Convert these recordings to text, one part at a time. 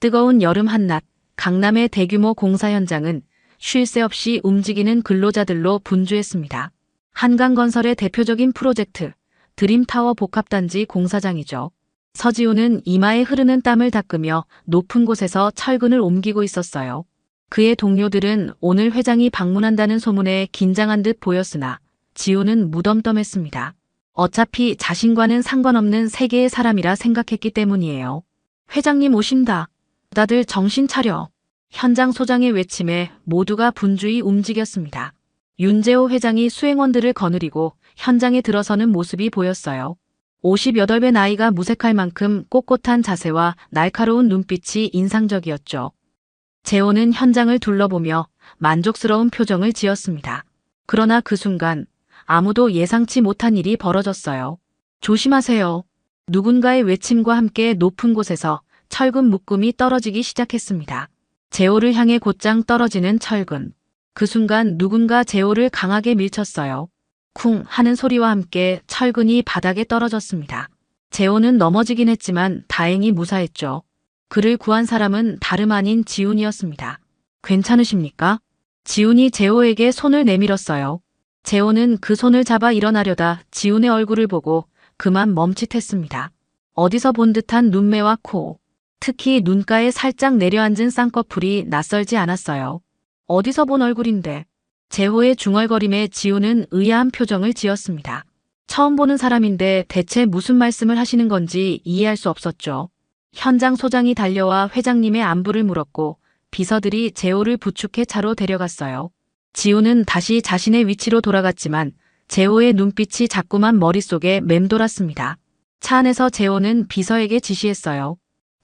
뜨거운 여름 한낮, 강남의 대규모 공사 현장은 쉴 새 없이 움직이는 근로자들로 분주했습니다. 한강건설의 대표적인 프로젝트, 드림타워 복합단지 공사장이죠. 서지훈은 이마에 흐르는 땀을 닦으며 높은 곳에서 철근을 옮기고 있었어요. 그의 동료들은 오늘 회장이 방문한다는 소문에 긴장한 듯 보였으나 지훈은 무덤덤했습니다. 어차피 자신과는 상관없는 세계의 사람이라 생각했기 때문이에요. 회장님 오신다. 다들 정신 차려. 현장 소장의 외침에 모두가 분주히 움직였습니다. 윤재호 회장이 수행원들을 거느리고 현장에 들어서는 모습이 보였어요. 58배 나이가 무색할 만큼 꼿꼿한 자세와 날카로운 눈빛이 인상적이었죠. 재호는 현장을 둘러보며 만족스러운 표정을 지었습니다. 그러나 그 순간 아무도 예상치 못한 일이 벌어졌어요. 조심하세요. 누군가의 외침과 함께 높은 곳에서 철근 묶음이 떨어지기 시작했습니다. 재호를 향해 곧장 떨어지는 철근. 그 순간 누군가 재호를 강하게 밀쳤어요. 쿵 하는 소리와 함께 철근이 바닥에 떨어졌습니다. 재호는 넘어지긴 했지만 다행히 무사했죠. 그를 구한 사람은 다름 아닌 지훈이었습니다. 괜찮으십니까? 지훈이 재호에게 손을 내밀었어요. 재호는 그 손을 잡아 일어나려다 지훈의 얼굴을 보고 그만 멈칫했습니다. 어디서 본 듯한 눈매와 코, 특히 눈가에 살짝 내려앉은 쌍꺼풀이 낯설지 않았어요. 어디서 본 얼굴인데. 재호의 중얼거림에 지훈은 의아한 표정을 지었습니다. 처음 보는 사람인데 대체 무슨 말씀을 하시는 건지 이해할 수 없었죠. 현장 소장이 달려와 회장님의 안부를 물었고 비서들이 재호를 부축해 차로 데려갔어요. 지훈은 다시 자신의 위치로 돌아갔지만 재호의 눈빛이 자꾸만 머릿속에 맴돌았습니다. 차 안에서 재호는 비서에게 지시했어요.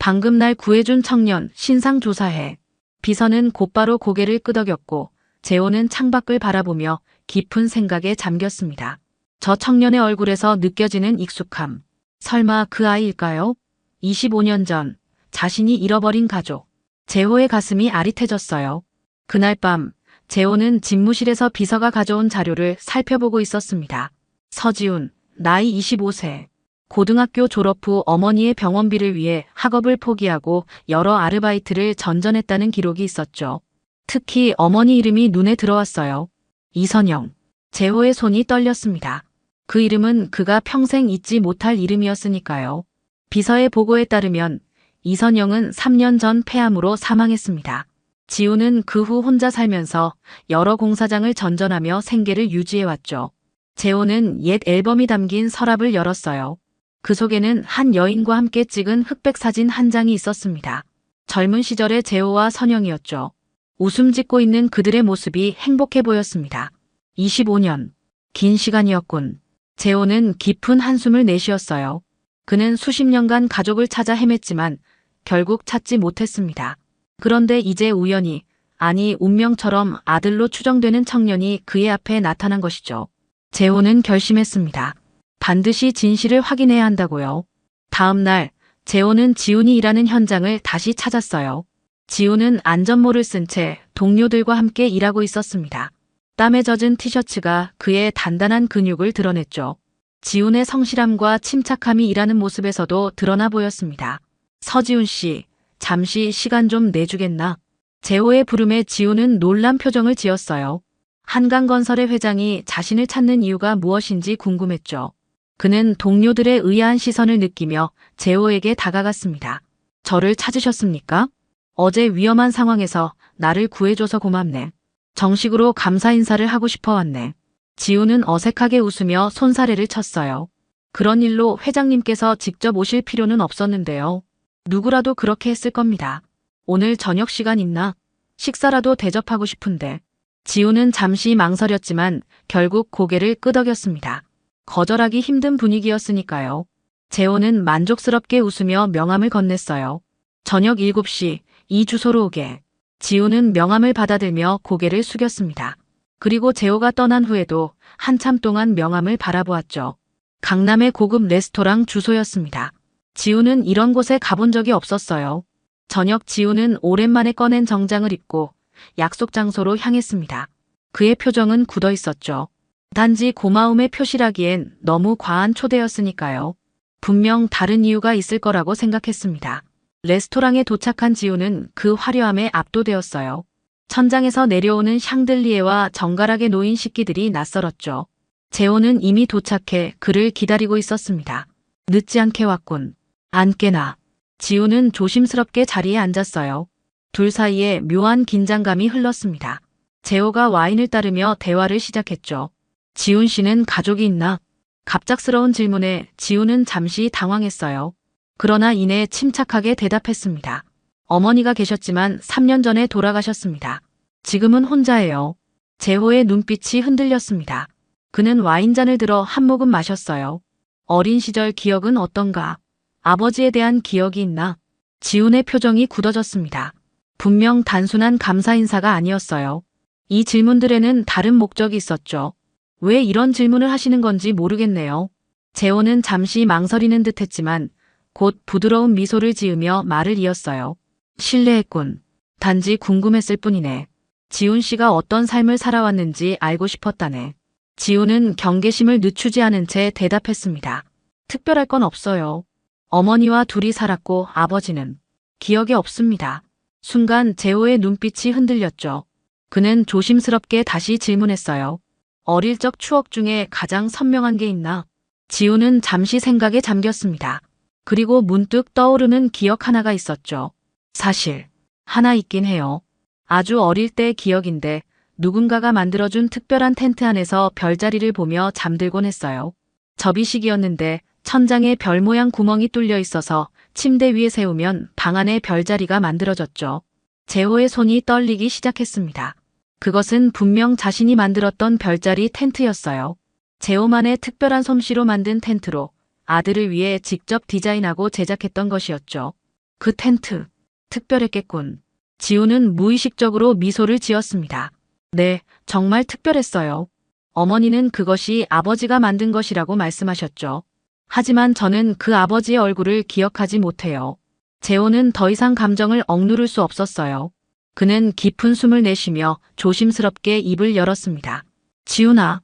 방금 날 구해준 청년 신상 조사해. 비서는 곧바로 고개를 끄덕였고 재호는 창밖을 바라보며 깊은 생각에 잠겼습니다. 저 청년의 얼굴에서 느껴지는 익숙함. 설마 그 아이일까요? 25년 전 자신이 잃어버린 가족. 재호의 가슴이 아릿해졌어요. 그날 밤 재호는 집무실에서 비서가 가져온 자료를 살펴보고 있었습니다. 서지훈, 나이 25세. 고등학교 졸업 후 어머니의 병원비를 위해 학업을 포기하고 여러 아르바이트를 전전했다는 기록이 있었죠. 특히 어머니 이름이 눈에 들어왔어요. 이선영. 재호의 손이 떨렸습니다. 그 이름은 그가 평생 잊지 못할 이름이었으니까요. 비서의 보고에 따르면 이선영은 3년 전 폐암으로 사망했습니다. 지훈은 그 후 혼자 살면서 여러 공사장을 전전하며 생계를 유지해왔죠. 재호는 옛 앨범이 담긴 서랍을 열었어요. 그 속에는 한 여인과 함께 찍은 흑백 사진 한 장이 있었습니다. 젊은 시절의 재호와 선영이었죠. 웃음 짓고 있는 그들의 모습이 행복해 보였습니다. 25년. 긴 시간이었군. 재호는 깊은 한숨을 내쉬었어요. 그는 수십 년간 가족을 찾아 헤맸지만 결국 찾지 못했습니다. 그런데 이제 우연히, 아니 운명처럼 아들로 추정되는 청년이 그의 앞에 나타난 것이죠. 재호는 결심했습니다. 반드시 진실을 확인해야 한다고요. 다음 날 재호는 지훈이 일하는 현장을 다시 찾았어요. 지훈은 안전모를 쓴 채 동료들과 함께 일하고 있었습니다. 땀에 젖은 티셔츠가 그의 단단한 근육을 드러냈죠. 지훈의 성실함과 침착함이 일하는 모습에서도 드러나 보였습니다. 서지훈 씨, 잠시 시간 좀 내주겠나? 재호의 부름에 지훈은 놀란 표정을 지었어요. 한강건설의 회장이 자신을 찾는 이유가 무엇인지 궁금했죠. 그는 동료들의 의아한 시선을 느끼며 재호에게 다가갔습니다. 저를 찾으셨습니까? 어제 위험한 상황에서 나를 구해줘서 고맙네. 정식으로 감사 인사를 하고 싶어 왔네. 지훈은 어색하게 웃으며 손사래를 쳤어요. 그런 일로 회장님께서 직접 오실 필요는 없었는데요. 누구라도 그렇게 했을 겁니다. 오늘 저녁 시간 있나? 식사라도 대접하고 싶은데. 지훈은 잠시 망설였지만 결국 고개를 끄덕였습니다. 거절하기 힘든 분위기였으니까요. 재호는 만족스럽게 웃으며 명함을 건넸어요. 저녁 7시 이 주소로 오게. 지훈은 명함을 받아들며 고개를 숙였습니다. 그리고 재호가 떠난 후에도 한참 동안 명함을 바라보았죠. 강남의 고급 레스토랑 주소였습니다. 지훈은 이런 곳에 가본 적이 없었어요. 저녁 지훈은 오랜만에 꺼낸 정장을 입고 약속 장소로 향했습니다. 그의 표정은 굳어 있었죠. 단지 고마움의 표시라기엔 너무 과한 초대였으니까요. 분명 다른 이유가 있을 거라고 생각했습니다. 레스토랑에 도착한 지우는 그 화려함에 압도되었어요. 천장에서 내려오는 샹들리에와 정갈하게 놓인 식기들이 낯설었죠. 재호는 이미 도착해 그를 기다리고 있었습니다. 늦지 않게 왔군. 앉게나. 지우는 조심스럽게 자리에 앉았어요. 둘 사이에 묘한 긴장감이 흘렀습니다. 재호가 와인을 따르며 대화를 시작했죠. 지훈 씨는 가족이 있나? 갑작스러운 질문에 지우는 잠시 당황했어요. 그러나 이내 침착하게 대답했습니다. 어머니가 계셨지만 3년 전에 돌아가셨습니다. 지금은 혼자예요. 재호의 눈빛이 흔들렸습니다. 그는 와인잔을 들어 한 모금 마셨어요. 어린 시절 기억은 어떤가? 아버지에 대한 기억이 있나? 지훈의 표정이 굳어졌습니다. 분명 단순한 감사 인사가 아니었어요. 이 질문들에는 다른 목적이 있었죠. 왜 이런 질문을 하시는 건지 모르겠네요. 재호는 잠시 망설이는 듯 했지만 곧 부드러운 미소를 지으며 말을 이었어요. 실례했군. 단지 궁금했을 뿐이네. 지훈 씨가 어떤 삶을 살아왔는지 알고 싶었다네. 지훈은 경계심을 늦추지 않은 채 대답했습니다. 특별할 건 없어요. 어머니와 둘이 살았고 아버지는 기억에 없습니다. 순간 재호의 눈빛이 흔들렸죠. 그는 조심스럽게 다시 질문했어요. 어릴 적 추억 중에 가장 선명한 게 있나? 지훈은 잠시 생각에 잠겼습니다. 그리고 문득 떠오르는 기억 하나가 있었죠. 사실 하나 있긴 해요. 아주 어릴 때 기억인데 누군가가 만들어준 특별한 텐트 안에서 별자리를 보며 잠들곤 했어요. 접이식이었는데 천장에 별 모양 구멍이 뚫려 있어서 침대 위에 세우면 방 안에 별자리가 만들어졌죠. 재호의 손이 떨리기 시작했습니다. 그것은 분명 자신이 만들었던 별자리 텐트였어요. 재호만의 특별한 솜씨로 만든 텐트로 아들을 위해 직접 디자인하고 제작했던 것이었죠. 그 텐트, 특별했겠군. 지우는 무의식적으로 미소를 지었습니다. 네, 정말 특별했어요. 어머니는 그것이 아버지가 만든 것이라고 말씀하셨죠. 하지만 저는 그 아버지의 얼굴을 기억하지 못해요. 재호는 더 이상 감정을 억누를 수 없었어요. 그는 깊은 숨을 내쉬며 조심스럽게 입을 열었습니다. 지훈아,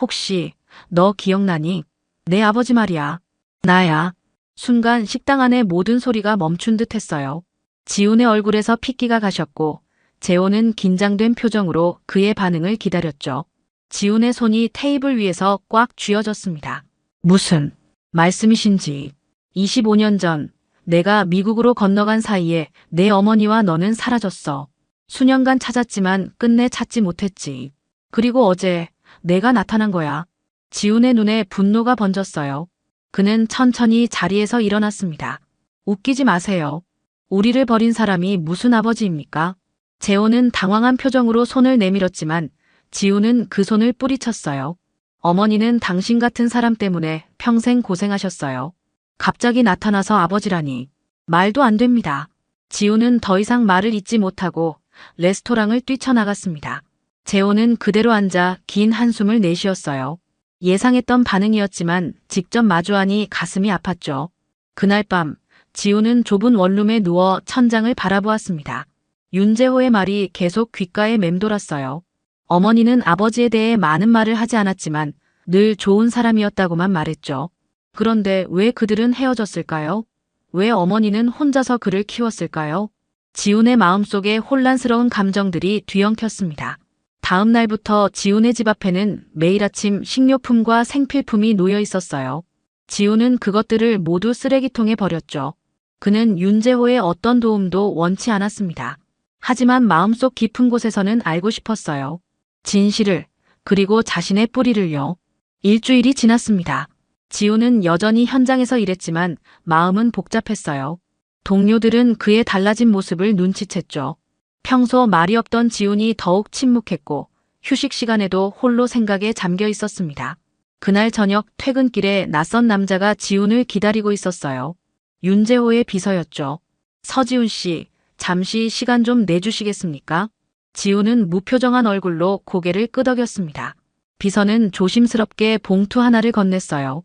혹시 너 기억나니? 내 아버지 말이야. 나야. 순간 식당 안의 모든 소리가 멈춘 듯 했어요. 지훈의 얼굴에서 핏기가 가셨고 재호는 긴장된 표정으로 그의 반응을 기다렸죠. 지훈의 손이 테이블 위에서 꽉 쥐어졌습니다. 무슨 말씀이신지. 25년 전 내가 미국으로 건너간 사이에 내 어머니와 너는 사라졌어. 수년간 찾았지만 끝내 찾지 못했지. 그리고 어제 내가 나타난 거야. 지훈의 눈에 분노가 번졌어요. 그는 천천히 자리에서 일어났습니다. 웃기지 마세요. 우리를 버린 사람이 무슨 아버지입니까? 재호는 당황한 표정으로 손을 내밀었지만 지훈은 그 손을 뿌리쳤어요. 어머니는 당신 같은 사람 때문에 평생 고생하셨어요. 갑자기 나타나서 아버지라니. 말도 안 됩니다. 지훈은 더 이상 말을 잇지 못하고 레스토랑을 뛰쳐나갔습니다. 재호는 그대로 앉아 긴 한숨을 내쉬었어요. 예상했던 반응이었지만 직접 마주하니 가슴이 아팠죠. 그날 밤 지훈은 좁은 원룸에 누워 천장을 바라보았습니다. 윤재호의 말이 계속 귓가에 맴돌았어요. 어머니는 아버지에 대해 많은 말을 하지 않았지만 늘 좋은 사람이었다고만 말했죠. 그런데 왜 그들은 헤어졌을까요? 왜 어머니는 혼자서 그를 키웠을까요? 지훈의 마음속에 혼란스러운 감정들이 뒤엉켰습니다. 다음 날부터 지훈의 집 앞에는 매일 아침 식료품과 생필품이 놓여 있었어요. 지훈은 그것들을 모두 쓰레기통에 버렸죠. 그는 윤재호의 어떤 도움도 원치 않았습니다. 하지만 마음속 깊은 곳에서는 알고 싶었어요. 진실을, 그리고 자신의 뿌리를요. 일주일이 지났습니다. 지훈은 여전히 현장에서 일했지만 마음은 복잡했어요. 동료들은 그의 달라진 모습을 눈치챘죠. 평소 말이 없던 지훈이 더욱 침묵했고 휴식 시간에도 홀로 생각에 잠겨 있었습니다. 그날 저녁 퇴근길에 낯선 남자가 지훈을 기다리고 있었어요. 윤재호의 비서였죠. 서지훈 씨, 잠시 시간 좀 내주시겠습니까? 지훈은 무표정한 얼굴로 고개를 끄덕였습니다. 비서는 조심스럽게 봉투 하나를 건넸어요.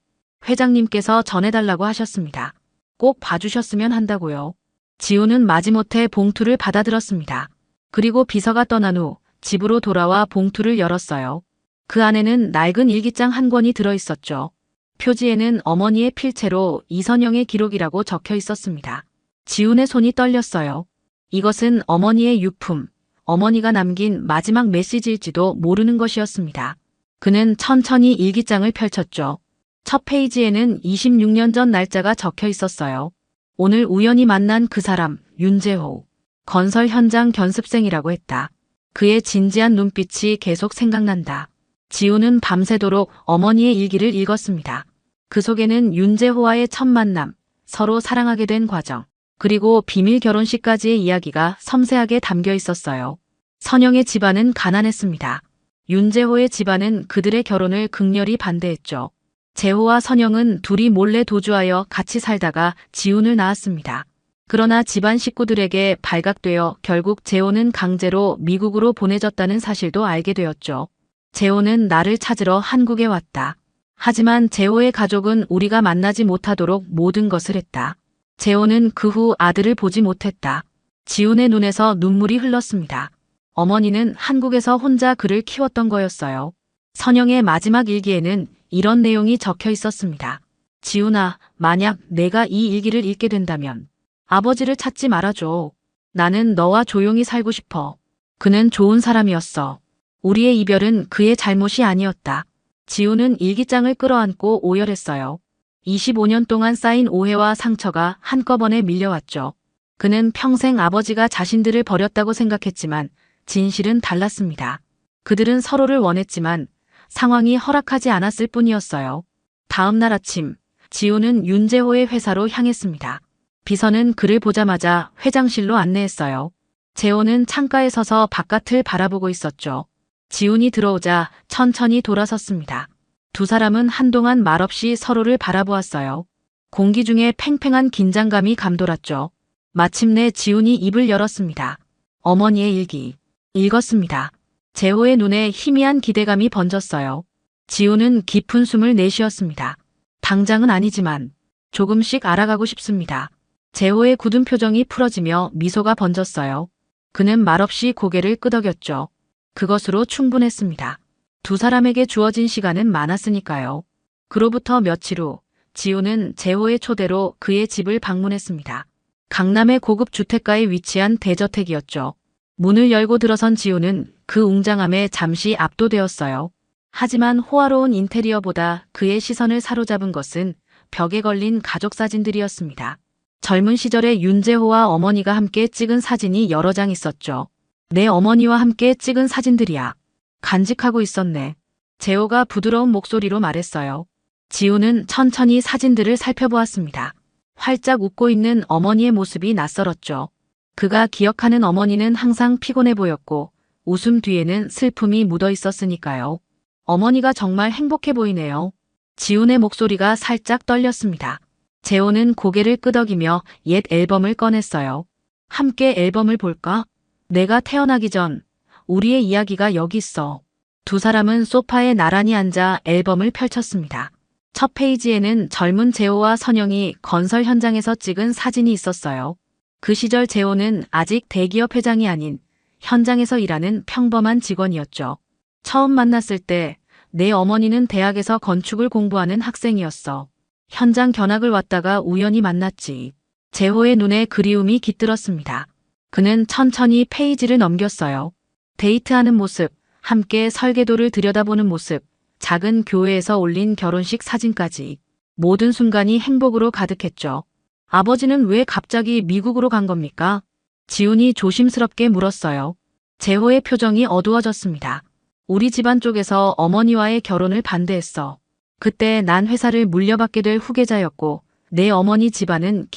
회장님께서 전해달라고 하셨습니다. 꼭 봐주셨으면 한다고요. 지훈은 마지못해 봉투를 받아들었습니다. 그리고 비서가 떠난 후 집으로 돌아와 봉투를 열었어요. 그 안에는 낡은 일기장 한 권이 들어있었죠. 표지에는 어머니의 필체로 이선영의 기록이라고 적혀 있었습니다. 지훈의 손이 떨렸어요. 이것은 어머니의 유품, 어머니가 남긴 마지막 메시지일지도 모르는 것이었습니다. 그는 천천히 일기장을 펼쳤죠. 첫 페이지에는 26년 전 날짜가 적혀 있었어요. 오늘 우연히 만난 그 사람, 윤재호. 건설 현장 견습생이라고 했다. 그의 진지한 눈빛이 계속 생각난다. 지훈은 밤새도록 어머니의 일기를 읽었습니다. 그 속에는 윤재호와의 첫 만남, 서로 사랑하게 된 과정, 그리고 비밀 결혼식까지의 이야기가 섬세하게 담겨 있었어요. 선영의 집안은 가난했습니다. 윤재호의 집안은 그들의 결혼을 극렬히 반대했죠. 재호와 선영은 둘이 몰래 도주하여 같이 살다가 지훈을 낳았습니다. 그러나 집안 식구들에게 발각되어 결국 재호는 강제로 미국으로 보내졌다는 사실도 알게 되었죠. 재호는 나를 찾으러 한국에 왔다. 하지만 재호의 가족은 우리가 만나지 못하도록 모든 것을 했다. 재호는 그 후 아들을 보지 못했다. 지훈의 눈에서 눈물이 흘렀습니다. 어머니는 한국에서 혼자 그를 키웠던 거였어요. 선영의 마지막 일기에는 이런 내용이 적혀 있었습니다. 지훈아, 만약 내가 이 일기를 읽게 된다면 아버지를 찾지 말아줘. 나는 너와 조용히 살고 싶어. 그는 좋은 사람이었어. 우리의 이별은 그의 잘못이 아니었다. 지훈은 일기장을 끌어안고 오열했어요. 25년 동안 쌓인 오해와 상처가 한꺼번에 밀려왔죠. 그는 평생 아버지가 자신들을 버렸다고 생각했지만 진실은 달랐습니다. 그들은 서로를 원했지만 상황이 허락하지 않았을 뿐이었어요. 다음 날 아침, 지훈은 윤재호의 회사로 향했습니다. 비서는 그를 보자마자 회장실로 안내했어요. 재호는 창가에 서서 바깥을 바라보고 있었죠. 지훈이 들어오자 천천히 돌아섰습니다. 두 사람은 한동안 말없이 서로를 바라보았어요. 공기 중에 팽팽한 긴장감이 감돌았죠. 마침내 지훈이 입을 열었습니다. 어머니의 일기. 읽었습니다. 재호의 눈에 희미한 기대감이 번졌어요. 지훈은 깊은 숨을 내쉬었습니다. 당장은 아니지만 조금씩 알아가고 싶습니다. 재호의 굳은 표정이 풀어지며 미소가 번졌어요. 그는 말없이 고개를 끄덕였죠. 그것으로 충분했습니다. 두 사람에게 주어진 시간은 많았으니까요. 그로부터 며칠 후 지훈은 재호의 초대로 그의 집을 방문했습니다. 강남의 고급 주택가에 위치한 대저택이었죠. 문을 열고 들어선 지훈은 그 웅장함에 잠시 압도되었어요. 하지만 호화로운 인테리어보다 그의 시선을 사로잡은 것은 벽에 걸린 가족 사진들이었습니다. 젊은 시절에 윤재호와 어머니가 함께 찍은 사진이 여러 장 있었죠. 내 어머니와 함께 찍은 사진들이야. 간직하고 있었네. 재호가 부드러운 목소리로 말했어요. 지훈은 천천히 사진들을 살펴보았습니다. 활짝 웃고 있는 어머니의 모습이 낯설었죠. 그가 기억하는 어머니는 항상 피곤해 보였고 웃음 뒤에는 슬픔이 묻어 있었으니까요. 어머니가 정말 행복해 보이네요. 지훈의 목소리가 살짝 떨렸습니다. 재호는 고개를 끄덕이며 옛 앨범을 꺼냈어요. 함께 앨범을 볼까? 내가 태어나기 전 우리의 이야기가 여기 있어. 두 사람은 소파에 나란히 앉아 앨범을 펼쳤습니다. 첫 페이지에는 젊은 재호와 선영이 건설 현장에서 찍은 사진이 있었어요. 그 시절 재호는 아직 대기업 회장이 아닌 현장에서 일하는 평범한 직원이었죠. 처음 만났을 때 내 어머니는 대학에서 건축을 공부하는 학생이었어. 현장 견학을 왔다가 우연히 만났지. 재호의 눈에 그리움이 깃들었습니다. 그는 천천히 페이지를 넘겼어요. 데이트하는 모습, 함께 설계도를 들여다보는 모습, 작은 교회에서 올린 결혼식 사진까지 모든 순간이 행복으로 가득했죠. 아버지는 왜 갑자기 미국으로 간 겁니까? 지훈이 조심스럽게 물었어요. 재호의 표정이 어두워졌습니다. 우리 집안 쪽에서 어머니와의 결혼을 반대했어. 그때 난 회사를 물려받게 될 후계자였고 내 어머니 집안은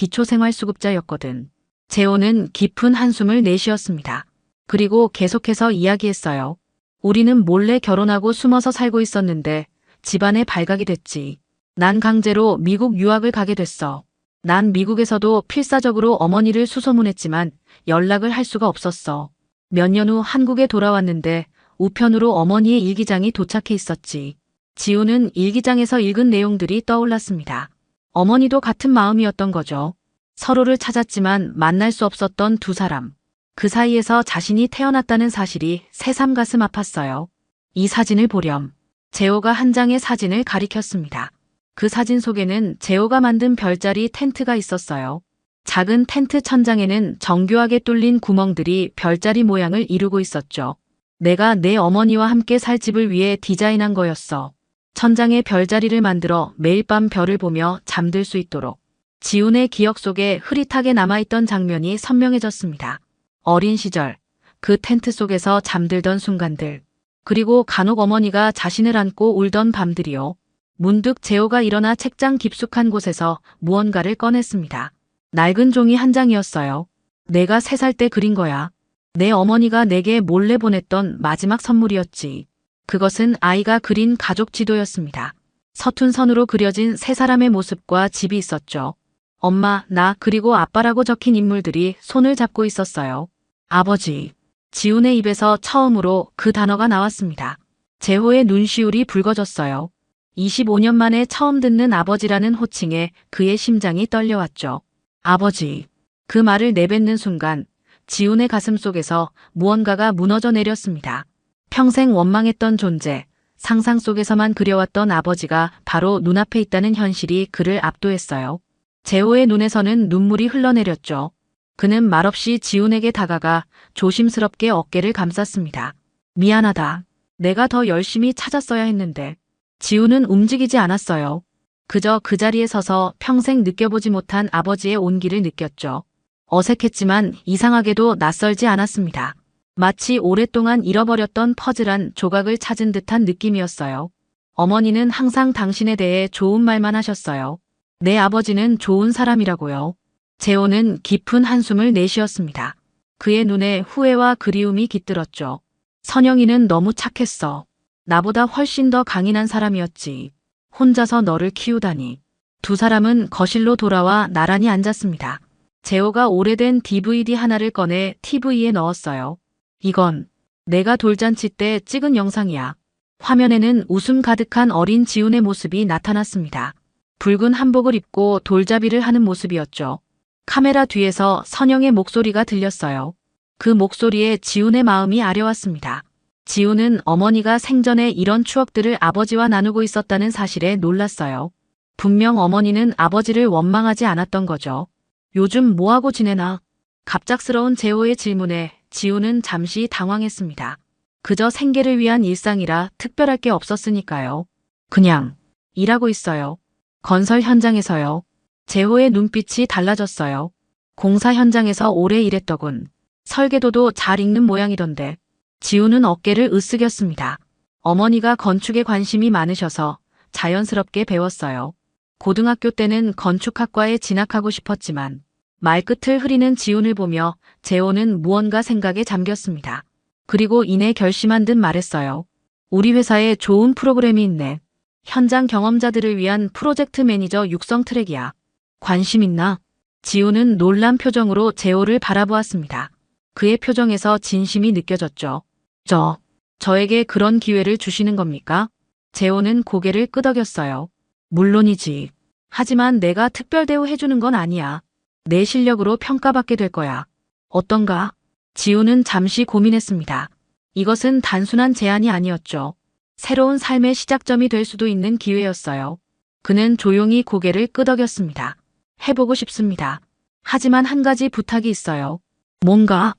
기초생활수급자였거든. 재호는 깊은 한숨을 내쉬었습니다. 그리고 계속해서 이야기했어요. 우리는 몰래 결혼하고 숨어서 살고 있었는데 집안에 발각이 됐지. 난 강제로 미국 유학을 가게 됐어. 난 미국에서도 필사적으로 어머니를 수소문했지만 연락을 할 수가 없었어. 몇 년 후 한국에 돌아왔는데 우편으로 어머니의 일기장이 도착해 있었지. 지훈은 일기장에서 읽은 내용들이 떠올랐습니다. 어머니도 같은 마음이었던 거죠. 서로를 찾았지만 만날 수 없었던 두 사람. 그 사이에서 자신이 태어났다는 사실이 새삼 가슴 아팠어요. 이 사진을 보렴. 재호가 한 장의 사진을 가리켰습니다. 그 사진 속에는 재호가 만든 별자리 텐트가 있었어요. 작은 텐트 천장에는 정교하게 뚫린 구멍들이 별자리 모양을 이루고 있었죠. 내가 내 어머니와 함께 살 집을 위해 디자인한 거였어. 천장에 별자리를 만들어 매일 밤 별을 보며 잠들 수 있도록. 지훈의 기억 속에 흐릿하게 남아있던 장면이 선명해졌습니다. 어린 시절, 그 텐트 속에서 잠들던 순간들. 그리고 간혹 어머니가 자신을 안고 울던 밤들이요. 문득 재호가 일어나 책장 깊숙한 곳에서 무언가를 꺼냈습니다. 낡은 종이 한 장이었어요. 내가 3살 때 그린 거야. 내 어머니가 내게 몰래 보냈던 마지막 선물이었지. 그것은 아이가 그린 가족 지도였습니다. 서툰 선으로 그려진 3사람의 모습과 집이 있었죠. 엄마, 나, 그리고 아빠라고 적힌 인물들이 손을 잡고 있었어요. 아버지. 지훈의 입에서 처음으로 그 단어가 나왔습니다. 재호의 눈시울이 붉어졌어요. 25년 만에 처음 듣는 아버지라는 호칭에 그의 심장이 떨려왔죠. 아버지. 그 말을 내뱉는 순간 지훈의 가슴 속에서 무언가가 무너져 내렸습니다. 평생 원망했던 존재, 상상 속에서만 그려왔던 아버지가 바로 눈앞에 있다는 현실이 그를 압도했어요. 재호의 눈에서는 눈물이 흘러내렸죠. 그는 말없이 지훈에게 다가가 조심스럽게 어깨를 감쌌습니다. 미안하다. 내가 더 열심히 찾았어야 했는데. 지훈은 움직이지 않았어요. 그저 그 자리에 서서 평생 느껴보지 못한 아버지의 온기를 느꼈죠. 어색했지만 이상하게도 낯설지 않았습니다. 마치 오랫동안 잃어버렸던 퍼즐한 조각을 찾은 듯한 느낌이었어요. 어머니는 항상 당신에 대해 좋은 말만 하셨어요. 내 아버지는 좋은 사람이라고요. 재호는 깊은 한숨을 내쉬었습니다. 그의 눈에 후회와 그리움이 깃들었죠. 선영이는 너무 착했어. 나보다 훨씬 더 강인한 사람이었지. 혼자서 너를 키우다니. 2사람은 거실로 돌아와 나란히 앉았습니다. 재호가 오래된 DVD 하나를 꺼내 TV에 넣었어요. 이건 내가 돌잔치 때 찍은 영상이야. 화면에는 웃음 가득한 어린 지훈의 모습이 나타났습니다. 붉은 한복을 입고 돌잡이를 하는 모습이었죠. 카메라 뒤에서 선영의 목소리가 들렸어요. 그 목소리에 지훈의 마음이 아려왔습니다. 지훈은 어머니가 생전에 이런 추억들을 아버지와 나누고 있었다는 사실에 놀랐어요. 분명 어머니는 아버지를 원망하지 않았던 거죠. 요즘 뭐하고 지내나? 갑작스러운 재호의 질문에 지훈은 잠시 당황했습니다. 그저 생계를 위한 일상이라 특별할 게 없었으니까요. 그냥 일하고 있어요. 건설 현장에서요. 재호의 눈빛이 달라졌어요. 공사 현장에서 오래 일했더군. 설계도도 잘 읽는 모양이던데. 지훈은 어깨를 으쓱였습니다. 어머니가 건축에 관심이 많으셔서 자연스럽게 배웠어요. 고등학교 때는 건축학과에 진학하고 싶었지만 말끝을 흐리는 지훈을 보며 재호는 무언가 생각에 잠겼습니다. 그리고 이내 결심한 듯 말했어요. 우리 회사에 좋은 프로그램이 있네. 현장 경험자들을 위한 프로젝트 매니저 육성 트랙이야. 관심 있나? 지훈은 놀란 표정으로 재호를 바라보았습니다. 그의 표정에서 진심이 느껴졌죠. 저에게 그런 기회를 주시는 겁니까? 재호는 고개를 끄덕였어요. 물론이지. 하지만 내가 특별 대우해주는 건 아니야. 내 실력으로 평가받게 될 거야. 어떤가? 지훈은 잠시 고민했습니다. 이것은 단순한 제안이 아니었죠. 새로운 삶의 시작점이 될 수도 있는 기회였어요. 그는 조용히 고개를 끄덕였습니다. 해보고 싶습니다. 하지만 한 가지 부탁이 있어요. 뭔가?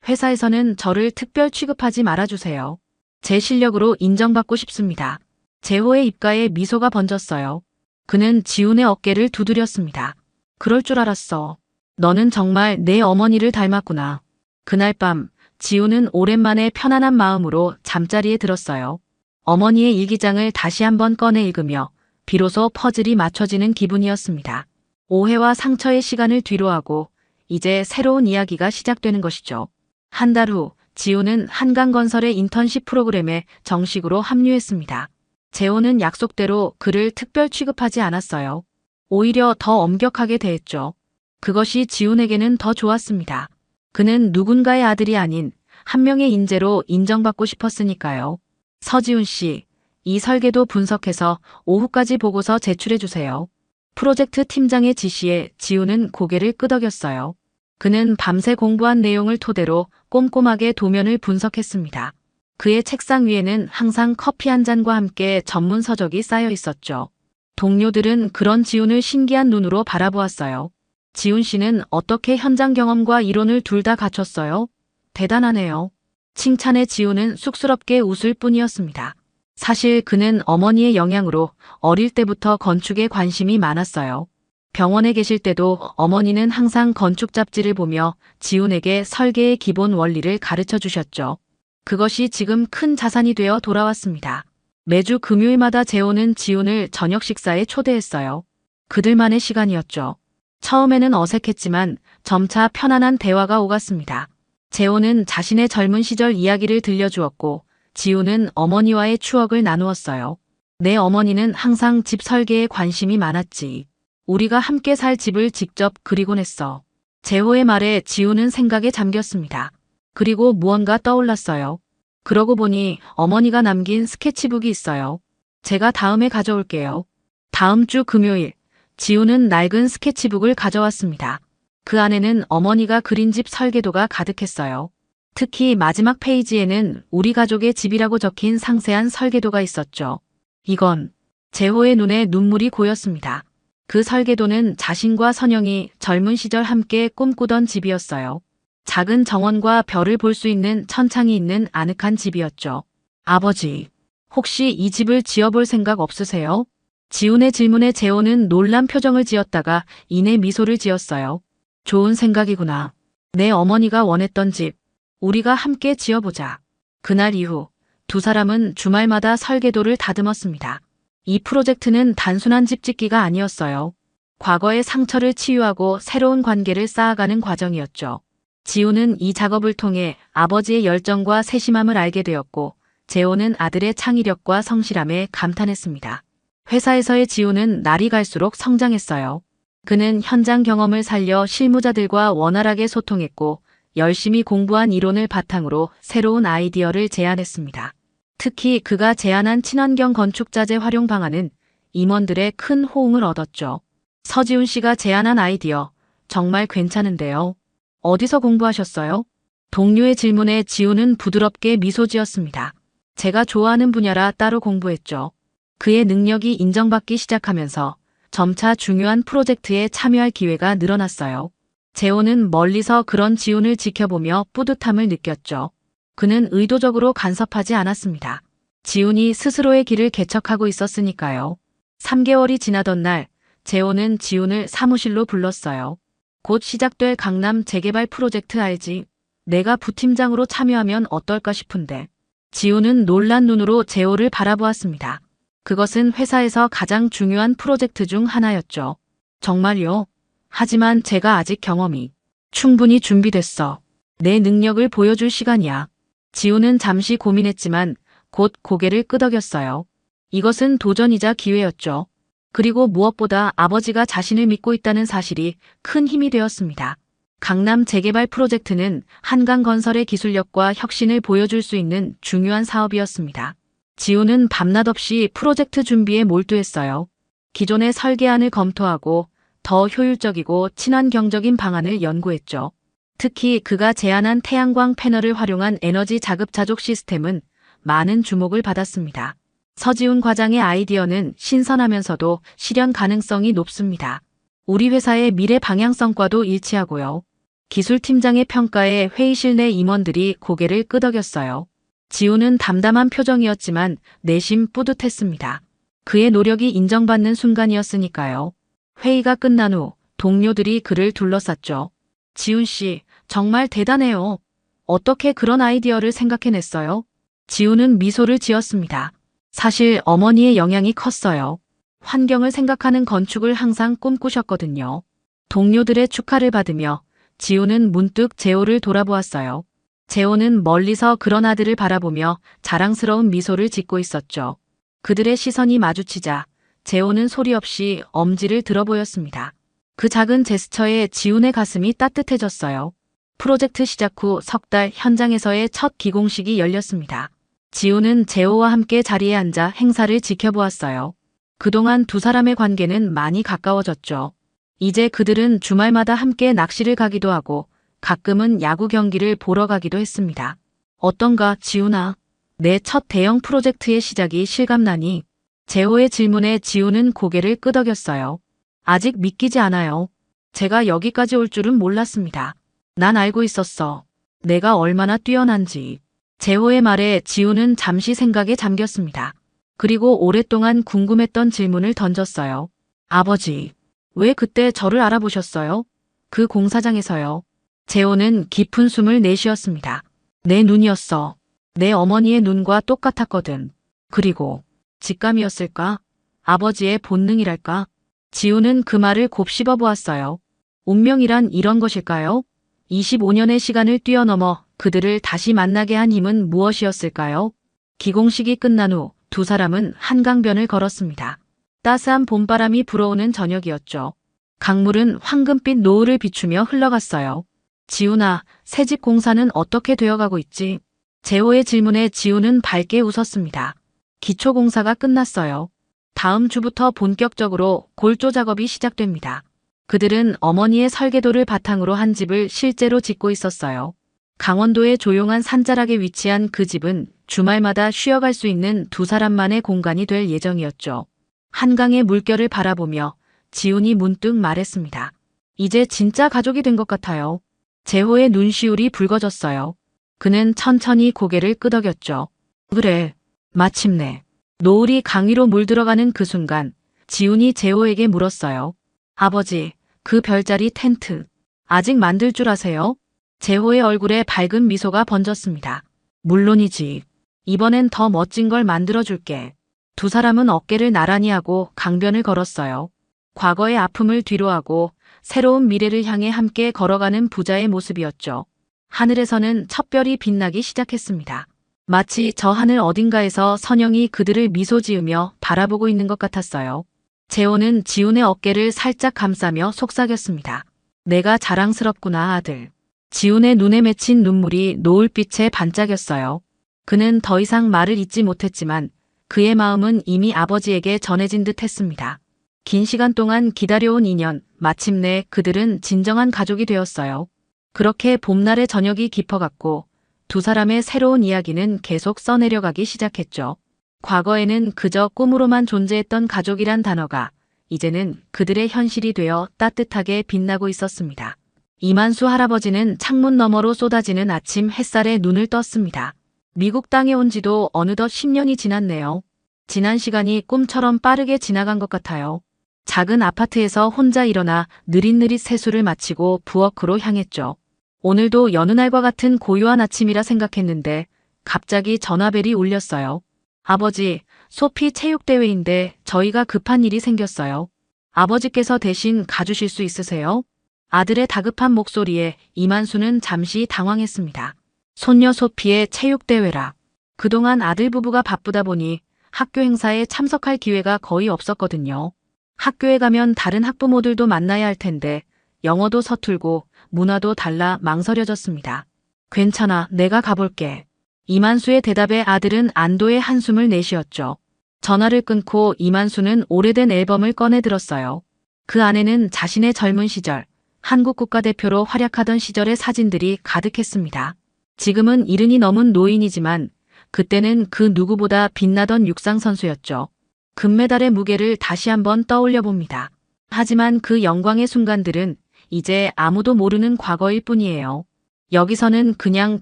회사에서는 저를 특별 취급하지 말아주세요. 제 실력으로 인정받고 싶습니다. 재호의 입가에 미소가 번졌어요. 그는 지훈의 어깨를 두드렸습니다. 그럴 줄 알았어. 너는 정말 내 어머니를 닮았구나. 그날 밤 지훈은 오랜만에 편안한 마음으로 잠자리에 들었어요. 어머니의 일기장을 다시 한번 꺼내 읽으며 비로소 퍼즐이 맞춰지는 기분이었습니다. 오해와 상처의 시간을 뒤로하고 이제 새로운 이야기가 시작되는 것이죠. 한 달 후 지훈은 한강건설의 인턴십 프로그램에 정식으로 합류했습니다. 재호는 약속대로 그를 특별 취급하지 않았어요. 오히려 더 엄격하게 대했죠. 그것이 지훈에게는 더 좋았습니다. 그는 누군가의 아들이 아닌 한 명의 인재로 인정받고 싶었으니까요. 서지훈 씨, 이 설계도 분석해서 오후까지 보고서 제출해주세요. 프로젝트 팀장의 지시에 지훈은 고개를 끄덕였어요. 그는 밤새 공부한 내용을 토대로 꼼꼼하게 도면을 분석했습니다. 그의 책상 위에는 항상 커피 한 잔과 함께 전문 서적이 쌓여 있었죠. 동료들은 그런 지훈을 신기한 눈으로 바라보았어요. 지훈 씨는 어떻게 현장 경험과 이론을 둘 다 갖췄어요? 대단하네요. 칭찬에 지훈은 쑥스럽게 웃을 뿐이었습니다. 사실 그는 어머니의 영향으로 어릴 때부터 건축에 관심이 많았어요. 병원에 계실 때도 어머니는 항상 건축 잡지를 보며 지훈에게 설계의 기본 원리를 가르쳐 주셨죠. 그것이 지금 큰 자산이 되어 돌아왔습니다. 매주 금요일마다 재호는 지훈을 저녁 식사에 초대했어요. 그들만의 시간이었죠. 처음에는 어색했지만 점차 편안한 대화가 오갔습니다. 재호는 자신의 젊은 시절 이야기를 들려주었고 지훈은 어머니와의 추억을 나누었어요. 내 어머니는 항상 집 설계에 관심이 많았지. 우리가 함께 살 집을 직접 그리곤 했어. 재호의 말에 지훈은 생각에 잠겼습니다. 그리고 무언가 떠올랐어요. 그러고 보니 어머니가 남긴 스케치북이 있어요. 제가 다음에 가져올게요. 다음 주 금요일, 지훈은 낡은 스케치북을 가져왔습니다. 그 안에는 어머니가 그린 집 설계도가 가득했어요. 특히 마지막 페이지에는 우리 가족의 집이라고 적힌 상세한 설계도가 있었죠. 이건 재호의 눈에 눈물이 고였습니다. 그 설계도는 자신과 선영이 젊은 시절 함께 꿈꾸던 집이었어요. 작은 정원과 별을 볼 수 있는 천창이 있는 아늑한 집이었죠. 아버지, 혹시 이 집을 지어볼 생각 없으세요? 지훈의 질문에 재호는 놀란 표정을 지었다가 이내 미소를 지었어요. 좋은 생각이구나. 내 어머니가 원했던 집, 우리가 함께 지어보자. 그날 이후 두 사람은 주말마다 설계도를 다듬었습니다. 이 프로젝트는 단순한 집 짓기가 아니었어요. 과거의 상처를 치유하고 새로운 관계를 쌓아가는 과정이었죠. 지훈은 이 작업을 통해 아버지의 열정과 세심함을 알게 되었고 재호는 아들의 창의력과 성실함에 감탄했습니다. 회사에서의 지훈은 날이 갈수록 성장했어요. 그는 현장 경험을 살려 실무자들과 원활하게 소통했고 열심히 공부한 이론을 바탕으로 새로운 아이디어를 제안했습니다. 특히 그가 제안한 친환경 건축자재 활용 방안은 임원들의 큰 호응을 얻었죠. 서지훈 씨가 제안한 아이디어, 정말 괜찮은데요. 어디서 공부하셨어요? 동료의 질문에 지훈은 부드럽게 미소 지었습니다. 제가 좋아하는 분야라 따로 공부했죠. 그의 능력이 인정받기 시작하면서 점차 중요한 프로젝트에 참여할 기회가 늘어났어요. 재호는 멀리서 그런 지훈을 지켜보며 뿌듯함을 느꼈죠. 그는 의도적으로 간섭하지 않았습니다. 지훈이 스스로의 길을 개척하고 있었으니까요. 3개월이 지나던 날, 재호는 지훈을 사무실로 불렀어요. 곧 시작될 강남 재개발 프로젝트 알지? 내가 부팀장으로 참여하면 어떨까 싶은데. 지훈은 놀란 눈으로 재호를 바라보았습니다. 그것은 회사에서 가장 중요한 프로젝트 중 하나였죠. 정말요? 하지만 제가 아직 경험이 충분히 준비됐어. 내 능력을 보여줄 시간이야. 지훈은 잠시 고민했지만 곧 고개를 끄덕였어요. 이것은 도전이자 기회였죠. 그리고 무엇보다 아버지가 자신을 믿고 있다는 사실이 큰 힘이 되었습니다. 강남 재개발 프로젝트는 한강건설의 기술력과 혁신을 보여줄 수 있는 중요한 사업이었습니다. 지훈은 밤낮 없이 프로젝트 준비에 몰두했어요. 기존의 설계안을 검토하고 더 효율적이고 친환경적인 방안을 연구했죠. 특히 그가 제안한 태양광 패널을 활용한 에너지 자급자족 시스템은 많은 주목을 받았습니다. 서지훈 과장의 아이디어는 신선하면서도 실현 가능성이 높습니다. 우리 회사의 미래 방향성과도 일치하고요. 기술팀장의 평가에 회의실 내 임원들이 고개를 끄덕였어요. 지훈은 담담한 표정이었지만 내심 뿌듯했습니다. 그의 노력이 인정받는 순간이었으니까요. 회의가 끝난 후 동료들이 그를 둘러쌌죠. 지훈 씨, 정말 대단해요. 어떻게 그런 아이디어를 생각해냈어요? 지훈은 미소를 지었습니다. 사실 어머니의 영향이 컸어요. 환경을 생각하는 건축을 항상 꿈꾸셨거든요. 동료들의 축하를 받으며 지훈은 문득 재호를 돌아보았어요. 재호는 멀리서 그런 아들을 바라보며 자랑스러운 미소를 짓고 있었죠. 그들의 시선이 마주치자 재호는 소리 없이 엄지를 들어 보였습니다. 그 작은 제스처에 지훈의 가슴이 따뜻해졌어요. 프로젝트 시작 후 석 달 현장에서의 첫 기공식이 열렸습니다. 지훈은 재호와 함께 자리에 앉아 행사를 지켜보았어요. 그동안 두 사람의 관계는 많이 가까워졌죠. 이제 그들은 주말마다 함께 낚시를 가기도 하고 가끔은 야구 경기를 보러 가기도 했습니다. 어떤가, 지훈아? 내 첫 대형 프로젝트의 시작이 실감나니? 재호의 질문에 지훈은 고개를 끄덕였어요. 아직 믿기지 않아요. 제가 여기까지 올 줄은 몰랐습니다. 난 알고 있었어. 내가 얼마나 뛰어난지. 재호의 말에 지우는 잠시 생각에 잠겼습니다. 그리고 오랫동안 궁금했던 질문을 던졌어요. 아버지, 왜 그때 저를 알아보셨어요? 그 공사장에서요. 재호는 깊은 숨을 내쉬었습니다. 내 눈이었어. 내 어머니의 눈과 똑같았거든. 그리고 직감이었을까? 아버지의 본능이랄까? 지우는 그 말을 곱씹어 보았어요. 운명이란 이런 것일까요? 25년의 시간을 뛰어넘어 그들을 다시 만나게 한 힘은 무엇이었을까요? 기공식이 끝난 후 두 사람은 한강변을 걸었습니다. 따스한 봄바람이 불어오는 저녁이었죠. 강물은 황금빛 노을을 비추며 흘러갔어요. 지훈아, 새집 공사는 어떻게 되어가고 있지? 재호의 질문에 지훈은 밝게 웃었습니다. 기초공사가 끝났어요. 다음 주부터 본격적으로 골조 작업이 시작됩니다. 그들은 어머니의 설계도를 바탕으로 한 집을 실제로 짓고 있었어요. 강원도의 조용한 산자락에 위치한 그 집은 주말마다 쉬어갈 수 있는 두 사람만의 공간이 될 예정이었죠. 한강의 물결을 바라보며 지훈이 문득 말했습니다. 이제 진짜 가족이 된 것 같아요. 재호의 눈시울이 붉어졌어요. 그는 천천히 고개를 끄덕였죠. 그래, 마침내. 노을이 강 위로 물들어가는 그 순간 지훈이 재호에게 물었어요. 아버지, 그 별자리 텐트 아직 만들 줄 아세요? 재호의 얼굴에 밝은 미소가 번졌습니다. 물론이지. 이번엔 더 멋진 걸 만들어줄게. 두 사람은 어깨를 나란히 하고 강변을 걸었어요. 과거의 아픔을 뒤로하고 새로운 미래를 향해 함께 걸어가는 부자의 모습이었죠. 하늘에서는 첫별이 빛나기 시작했습니다. 마치 저 하늘 어딘가에서 선영이 그들을 미소 지으며 바라보고 있는 것 같았어요. 재호는 지훈의 어깨를 살짝 감싸며 속삭였습니다. 내가 자랑스럽구나, 아들. 지훈의 눈에 맺힌 눈물이 노을빛에 반짝였어요. 그는 더 이상 말을 잇지 못했지만 그의 마음은 이미 아버지에게 전해진 듯 했습니다. 긴 시간 동안 기다려온 인연, 마침내 그들은 진정한 가족이 되었어요. 그렇게 봄날의 저녁이 깊어갔고 두 사람의 새로운 이야기는 계속 써내려가기 시작했죠. 과거에는 그저 꿈으로만 존재했던 가족이란 단어가 이제는 그들의 현실이 되어 따뜻하게 빛나고 있었습니다. 이만수 할아버지는 창문 너머로 쏟아지는 아침 햇살에 눈을 떴습니다. 미국 땅에 온 지도 어느덧 10년이 지났네요. 지난 시간이 꿈처럼 빠르게 지나간 것 같아요. 작은 아파트에서 혼자 일어나 느릿느릿 세수를 마치고 부엌으로 향했죠. 오늘도 여느 날과 같은 고요한 아침이라 생각했는데 갑자기 전화벨이 울렸어요. 아버지, 소피 체육대회인데 저희가 급한 일이 생겼어요. 아버지께서 대신 가주실 수 있으세요? 아들의 다급한 목소리에 이만수는 잠시 당황했습니다. 손녀 소피의 체육대회라. 그동안 아들 부부가 바쁘다 보니 학교 행사에 참석할 기회가 거의 없었거든요. 학교에 가면 다른 학부모들도 만나야 할 텐데 영어도 서툴고 문화도 달라 망설여졌습니다. 괜찮아, 내가 가볼게. 이만수의 대답에 아들은 안도의 한숨을 내쉬었죠. 전화를 끊고 이만수는 오래된 앨범을 꺼내 들었어요. 그 안에는 자신의 젊은 시절, 한국 국가대표로 활약하던 시절의 사진들이 가득했습니다. 지금은 70이 넘은 노인이지만 그때는 그 누구보다 빛나던 육상선수였죠. 금메달의 무게를 다시 한번 떠올려 봅니다. 하지만 그 영광의 순간들은 이제 아무도 모르는 과거일 뿐이에요. 여기서는 그냥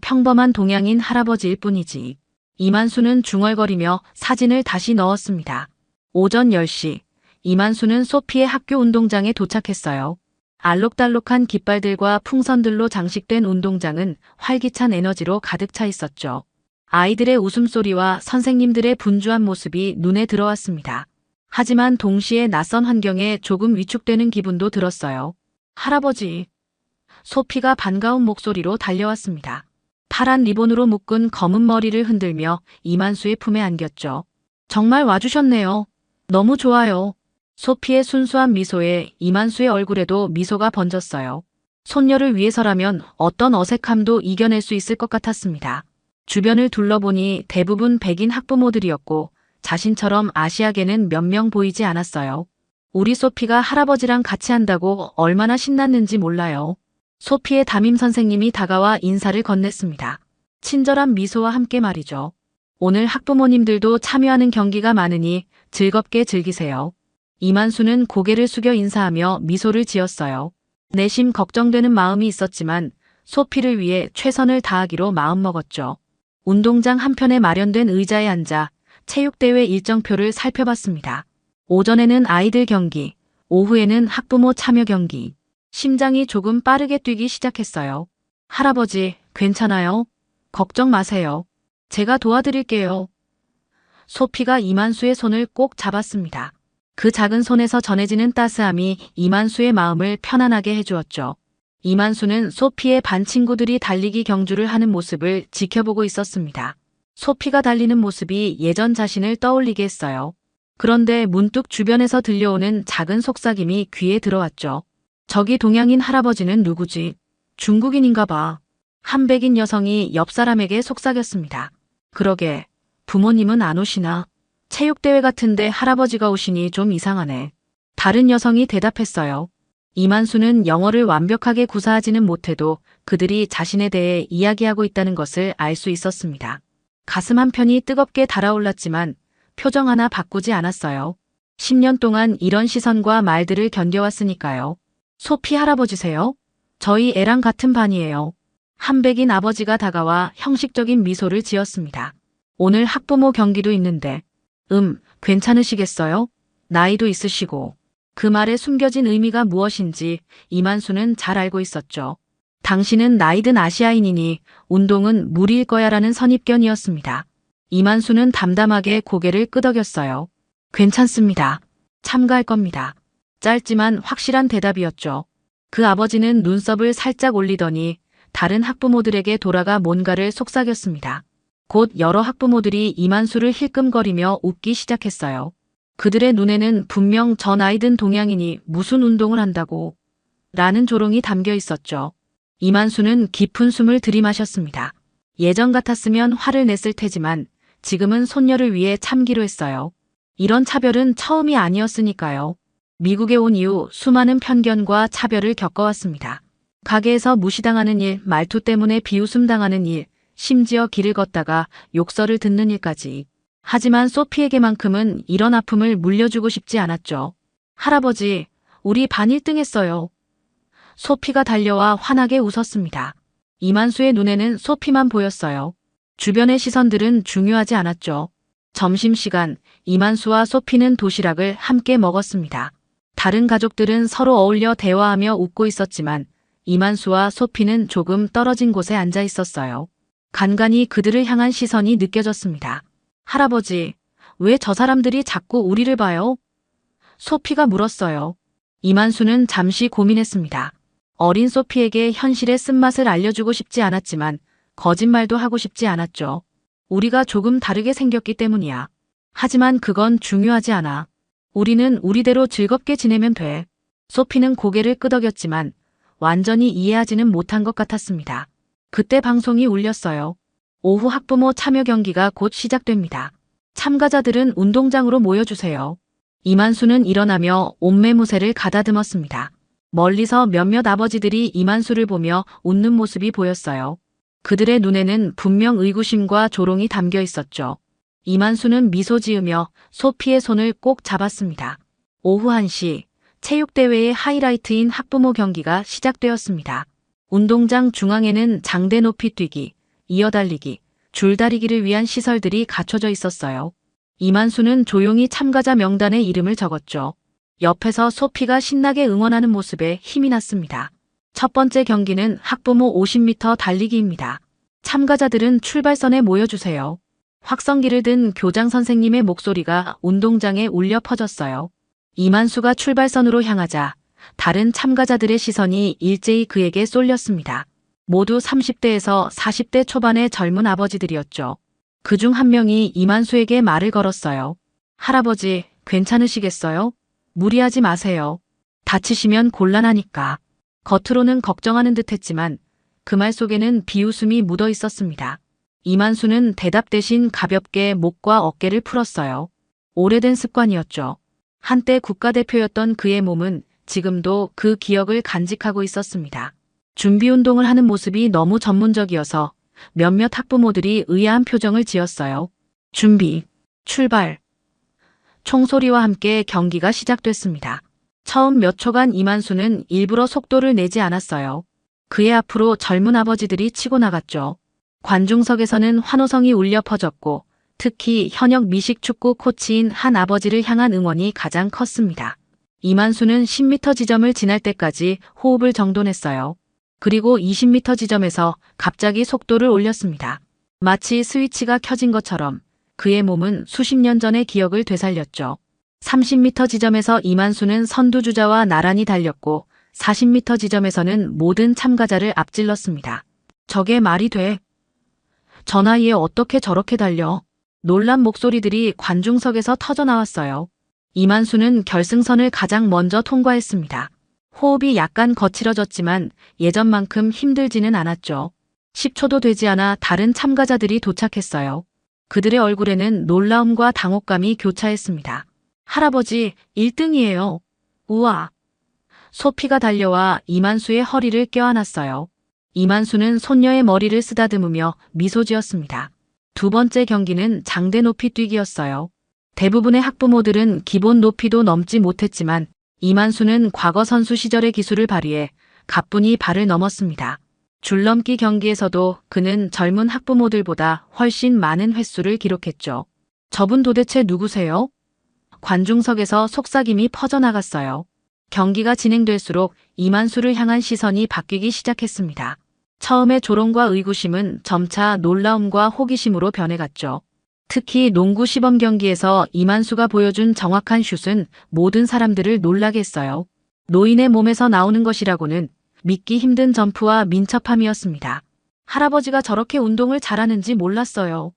평범한 동양인 할아버지일 뿐이지. 이만수는 중얼거리며 사진을 다시 넣었습니다. 오전 10시, 이만수는 소피의 학교 운동장에 도착했어요. 알록달록한 깃발들과 풍선들로 장식된 운동장은 활기찬 에너지로 가득 차 있었죠. 아이들의 웃음소리와 선생님들의 분주한 모습이 눈에 들어왔습니다. 하지만 동시에 낯선 환경에 조금 위축되는 기분도 들었어요. 할아버지. 소피가 반가운 목소리로 달려왔습니다. 파란 리본으로 묶은 검은 머리를 흔들며 이만수의 품에 안겼죠. 정말 와주셨네요. 너무 좋아요. 소피의 순수한 미소에 이만수의 얼굴에도 미소가 번졌어요. 손녀를 위해서라면 어떤 어색함도 이겨낼 수 있을 것 같았습니다. 주변을 둘러보니 대부분 백인 학부모들이었고 자신처럼 아시아계는 몇 명 보이지 않았어요. 우리 소피가 할아버지랑 같이 한다고 얼마나 신났는지 몰라요. 소피의 담임 선생님이 다가와 인사를 건넸습니다. 친절한 미소와 함께 말이죠. 오늘 학부모님들도 참여하는 경기가 많으니 즐겁게 즐기세요. 이만수는 고개를 숙여 인사하며 미소를 지었어요. 내심 걱정되는 마음이 있었지만 소피를 위해 최선을 다하기로 마음먹었죠. 운동장 한편에 마련된 의자에 앉아 체육대회 일정표를 살펴봤습니다. 오전에는 아이들 경기, 오후에는 학부모 참여 경기. 심장이 조금 빠르게 뛰기 시작했어요. 할아버지, 괜찮아요? 걱정 마세요. 제가 도와드릴게요. 소피가 이만수의 손을 꼭 잡았습니다. 그 작은 손에서 전해지는 따스함이 이만수의 마음을 편안하게 해주었죠. 이만수는 소피의 반 친구들이 달리기 경주를 하는 모습을 지켜보고 있었습니다. 소피가 달리는 모습이 예전 자신을 떠올리게 했어요. 그런데 문득 주변에서 들려오는 작은 속삭임이 귀에 들어왔죠. 저기 동양인 할아버지는 누구지? 중국인인가 봐. 한 백인 여성이 옆 사람에게 속삭였습니다. 그러게, 부모님은 안 오시나? 체육대회 같은데 할아버지가 오시니 좀 이상하네. 다른 여성이 대답했어요. 이만수는 영어를 완벽하게 구사하지는 못해도 그들이 자신에 대해 이야기하고 있다는 것을 알 수 있었습니다. 가슴 한편이 뜨겁게 달아올랐지만 표정 하나 바꾸지 않았어요. 10년 동안 이런 시선과 말들을 견뎌왔으니까요. 소피 할아버지세요? 저희 애랑 같은 반이에요. 한백인 아버지가 다가와 형식적인 미소를 지었습니다. 오늘 학부모 경기도 있는데, 괜찮으시겠어요? 나이도 있으시고. 그 말에 숨겨진 의미가 무엇인지 이만수는 잘 알고 있었죠. 당신은 나이든 아시아인이니 운동은 무리일 거야라는 선입견이었습니다. 이만수는 담담하게 고개를 끄덕였어요. 괜찮습니다. 참가할 겁니다. 짧지만 확실한 대답이었죠. 그 아버지는 눈썹을 살짝 올리더니 다른 학부모들에게 돌아가 뭔가를 속삭였습니다. 곧 여러 학부모들이 이만수를 힐끔거리며 웃기 시작했어요. 그들의 눈에는 분명 저 나이든 동양인이 무슨 운동을 한다고 라는 조롱이 담겨 있었죠. 이만수는 깊은 숨을 들이마셨습니다. 예전 같았으면 화를 냈을 테지만 지금은 손녀를 위해 참기로 했어요. 이런 차별은 처음이 아니었으니까요. 미국에 온 이후 수많은 편견과 차별을 겪어왔습니다. 가게에서 무시당하는 일, 말투 때문에 비웃음당하는 일, 심지어 길을 걷다가 욕설을 듣는 일까지. 하지만 소피에게만큼은 이런 아픔을 물려주고 싶지 않았죠. 할아버지, 우리 반 1등 했어요. 소피가 달려와 환하게 웃었습니다. 이만수의 눈에는 소피만 보였어요. 주변의 시선들은 중요하지 않았죠. 점심시간, 이만수와 소피는 도시락을 함께 먹었습니다. 다른 가족들은 서로 어울려 대화하며 웃고 있었지만 이만수와 소피는 조금 떨어진 곳에 앉아 있었어요. 간간히 그들을 향한 시선이 느껴졌습니다. 할아버지, 왜 저 사람들이 자꾸 우리를 봐요? 소피가 물었어요. 이만수는 잠시 고민했습니다. 어린 소피에게 현실의 쓴맛을 알려주고 싶지 않았지만 거짓말도 하고 싶지 않았죠. 우리가 조금 다르게 생겼기 때문이야. 하지만 그건 중요하지 않아. 우리는 우리대로 즐겁게 지내면 돼. 소피는 고개를 끄덕였지만 완전히 이해하지는 못한 것 같았습니다. 그때 방송이 울렸어요. 오후 학부모 참여 경기가 곧 시작됩니다. 참가자들은 운동장으로 모여주세요. 이만수는 일어나며 옷매무새를 가다듬었습니다. 멀리서 몇몇 아버지들이 이만수를 보며 웃는 모습이 보였어요. 그들의 눈에는 분명 의구심과 조롱이 담겨 있었죠. 이만수는 미소 지으며 소피의 손을 꼭 잡았습니다. 오후 1시, 체육대회의 하이라이트인 학부모 경기가 시작되었습니다. 운동장 중앙에는 장대 높이 뛰기, 이어달리기, 줄다리기를 위한 시설들이 갖춰져 있었어요. 이만수는 조용히 참가자 명단에 이름을 적었죠. 옆에서 소피가 신나게 응원하는 모습에 힘이 났습니다. 첫 번째 경기는 학부모 50m 달리기입니다. 참가자들은 출발선에 모여주세요. 확성기를 든 교장 선생님의 목소리가 운동장에 울려 퍼졌어요. 이만수가 출발선으로 향하자 다른 참가자들의 시선이 일제히 그에게 쏠렸습니다. 모두 30대에서 40대 초반의 젊은 아버지들이었죠. 그중 한 명이 이만수에게 말을 걸었어요. 할아버지, 괜찮으시겠어요? 무리하지 마세요. 다치시면 곤란하니까. 겉으로는 걱정하는 듯 했지만 그 말 속에는 비웃음이 묻어 있었습니다. 이만수는 대답 대신 가볍게 목과 어깨를 풀었어요. 오래된 습관이었죠. 한때 국가대표였던 그의 몸은 지금도 그 기억을 간직하고 있었습니다. 준비 운동을 하는 모습이 너무 전문적이어서 몇몇 학부모들이 의아한 표정을 지었어요. 준비, 출발. 총소리와 함께 경기가 시작됐습니다. 처음 몇 초간 이만수는 일부러 속도를 내지 않았어요. 그의 앞으로 젊은 아버지들이 치고 나갔죠. 관중석에서는 환호성이 울려 퍼졌고 특히 현역 미식축구 코치인 한 아버지를 향한 응원이 가장 컸습니다. 이만수는 10m 지점을 지날 때까지 호흡을 정돈했어요. 그리고 20m 지점에서 갑자기 속도를 올렸습니다. 마치 스위치가 켜진 것처럼 그의 몸은 수십 년 전의 기억을 되살렸죠. 30m 지점에서 이만수는 선두주자와 나란히 달렸고 40m 지점에서는 모든 참가자를 앞질렀습니다. 저게 말이 돼? 저 나이에 어떻게 저렇게 달려? 놀란 목소리들이 관중석에서 터져나왔어요. 이만수는 결승선을 가장 먼저 통과했습니다. 호흡이 약간 거칠어졌지만 예전만큼 힘들지는 않았죠. 10초도 되지 않아 다른 참가자들이 도착했어요. 그들의 얼굴에는 놀라움과 당혹감이 교차했습니다. 할아버지, 1등이에요. 우와. 소피가 달려와 이만수의 허리를 껴안았어요. 이만수는 손녀의 머리를 쓰다듬으며 미소 지었습니다. 두 번째 경기는 장대 높이 뛰기였어요. 대부분의 학부모들은 기본 높이도 넘지 못했지만 이만수는 과거 선수 시절의 기술을 발휘해 가뿐히 발을 넘었습니다. 줄넘기 경기에서도 그는 젊은 학부모들보다 훨씬 많은 횟수를 기록했죠. 저분 도대체 누구세요? 관중석에서 속삭임이 퍼져나갔어요. 경기가 진행될수록 이만수를 향한 시선이 바뀌기 시작했습니다. 처음에 조롱과 의구심은 점차 놀라움과 호기심으로 변해갔죠. 특히 농구 시범 경기에서 이만수가 보여준 정확한 슛은 모든 사람들을 놀라게 했어요. 노인의 몸에서 나오는 것이라고는 믿기 힘든 점프와 민첩함이었습니다. 할아버지가 저렇게 운동을 잘하는지 몰랐어요.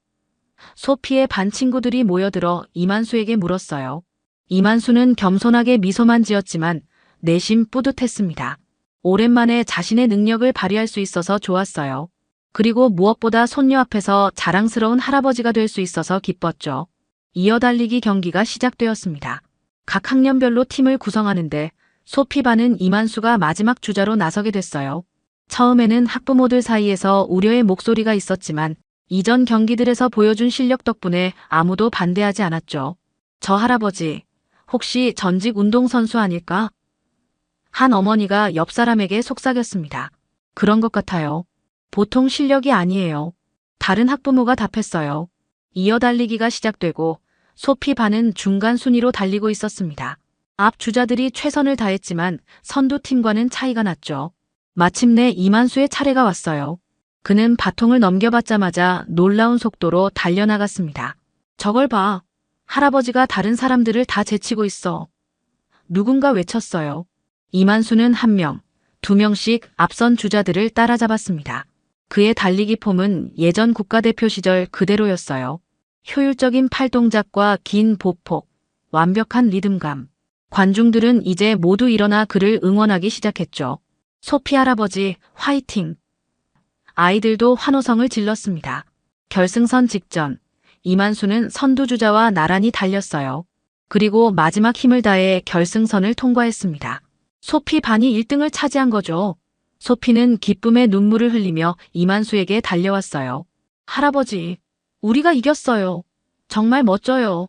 소피의 반 친구들이 모여들어 이만수에게 물었어요. 이만수는 겸손하게 미소만 지었지만 내심 뿌듯했습니다. 오랜만에 자신의 능력을 발휘할 수 있어서 좋았어요. 그리고 무엇보다 손녀 앞에서 자랑스러운 할아버지가 될 수 있어서 기뻤죠. 이어달리기 경기가 시작되었습니다. 각 학년별로 팀을 구성하는데 소피 반은 이만수가 마지막 주자로 나서게 됐어요. 처음에는 학부모들 사이에서 우려의 목소리가 있었지만 이전 경기들에서 보여준 실력 덕분에 아무도 반대하지 않았죠. 저 할아버지, 혹시 전직 운동선수 아닐까? 한 어머니가 옆 사람에게 속삭였습니다. 그런 것 같아요. 보통 실력이 아니에요. 다른 학부모가 답했어요. 이어달리기가 시작되고 소피 반은 중간 순위로 달리고 있었습니다. 앞 주자들이 최선을 다했지만 선두팀과는 차이가 났죠. 마침내 이만수의 차례가 왔어요. 그는 바통을 넘겨받자마자 놀라운 속도로 달려나갔습니다. 저걸 봐. 할아버지가 다른 사람들을 다 제치고 있어. 누군가 외쳤어요. 이만수는 한 명, 두 명씩 앞선 주자들을 따라잡았습니다. 그의 달리기 폼은 예전 국가대표 시절 그대로였어요. 효율적인 팔동작과 긴 보폭, 완벽한 리듬감. 관중들은 이제 모두 일어나 그를 응원하기 시작했죠. 소피 할아버지, 화이팅! 아이들도 환호성을 질렀습니다. 결승선 직전, 이만수는 선두주자와 나란히 달렸어요. 그리고 마지막 힘을 다해 결승선을 통과했습니다. 소피 반이 1등을 차지한 거죠. 소피는 기쁨의 눈물을 흘리며 이만수에게 달려왔어요. 할아버지, 우리가 이겼어요. 정말 멋져요.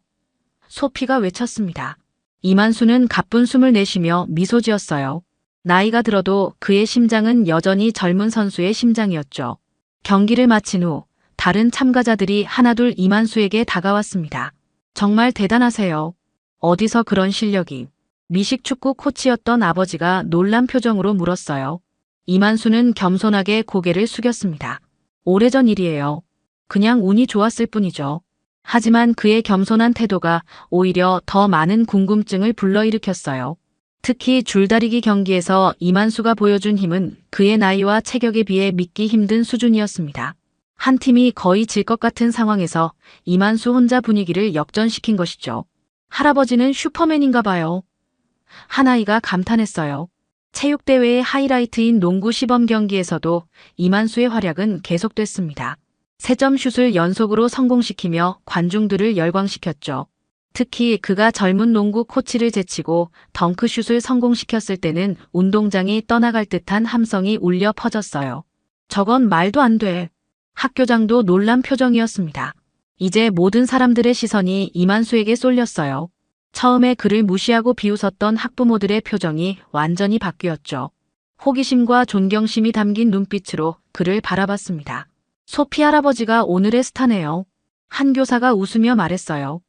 소피가 외쳤습니다. 이만수는 가쁜 숨을 내쉬며 미소 지었어요. 나이가 들어도 그의 심장은 여전히 젊은 선수의 심장이었죠. 경기를 마친 후 다른 참가자들이 하나둘 이만수에게 다가왔습니다. 정말 대단하세요. 어디서 그런 실력이? 미식축구 코치였던 아버지가 놀란 표정으로 물었어요. 이만수는 겸손하게 고개를 숙였습니다. 오래전 일이에요. 그냥 운이 좋았을 뿐이죠. 하지만 그의 겸손한 태도가 오히려 더 많은 궁금증을 불러일으켰어요. 특히 줄다리기 경기에서 이만수가 보여준 힘은 그의 나이와 체격에 비해 믿기 힘든 수준이었습니다. 한 팀이 거의 질 것 같은 상황에서 이만수 혼자 분위기를 역전시킨 것이죠. 할아버지는 슈퍼맨인가 봐요. 한 아이가 감탄했어요. 체육대회의 하이라이트인 농구 시범 경기에서도 이만수의 활약은 계속됐습니다. 3점 슛을 연속으로 성공시키며 관중들을 열광시켰죠. 특히 그가 젊은 농구 코치를 제치고 덩크슛을 성공시켰을 때는 운동장이 떠나갈 듯한 함성이 울려 퍼졌어요. 저건 말도 안 돼. 학교장도 놀란 표정이었습니다. 이제 모든 사람들의 시선이 이만수에게 쏠렸어요. 처음에 그를 무시하고 비웃었던 학부모들의 표정이 완전히 바뀌었죠. 호기심과 존경심이 담긴 눈빛으로 그를 바라봤습니다. 소피 할아버지가 오늘의 스타네요. 한 교사가 웃으며 말했어요.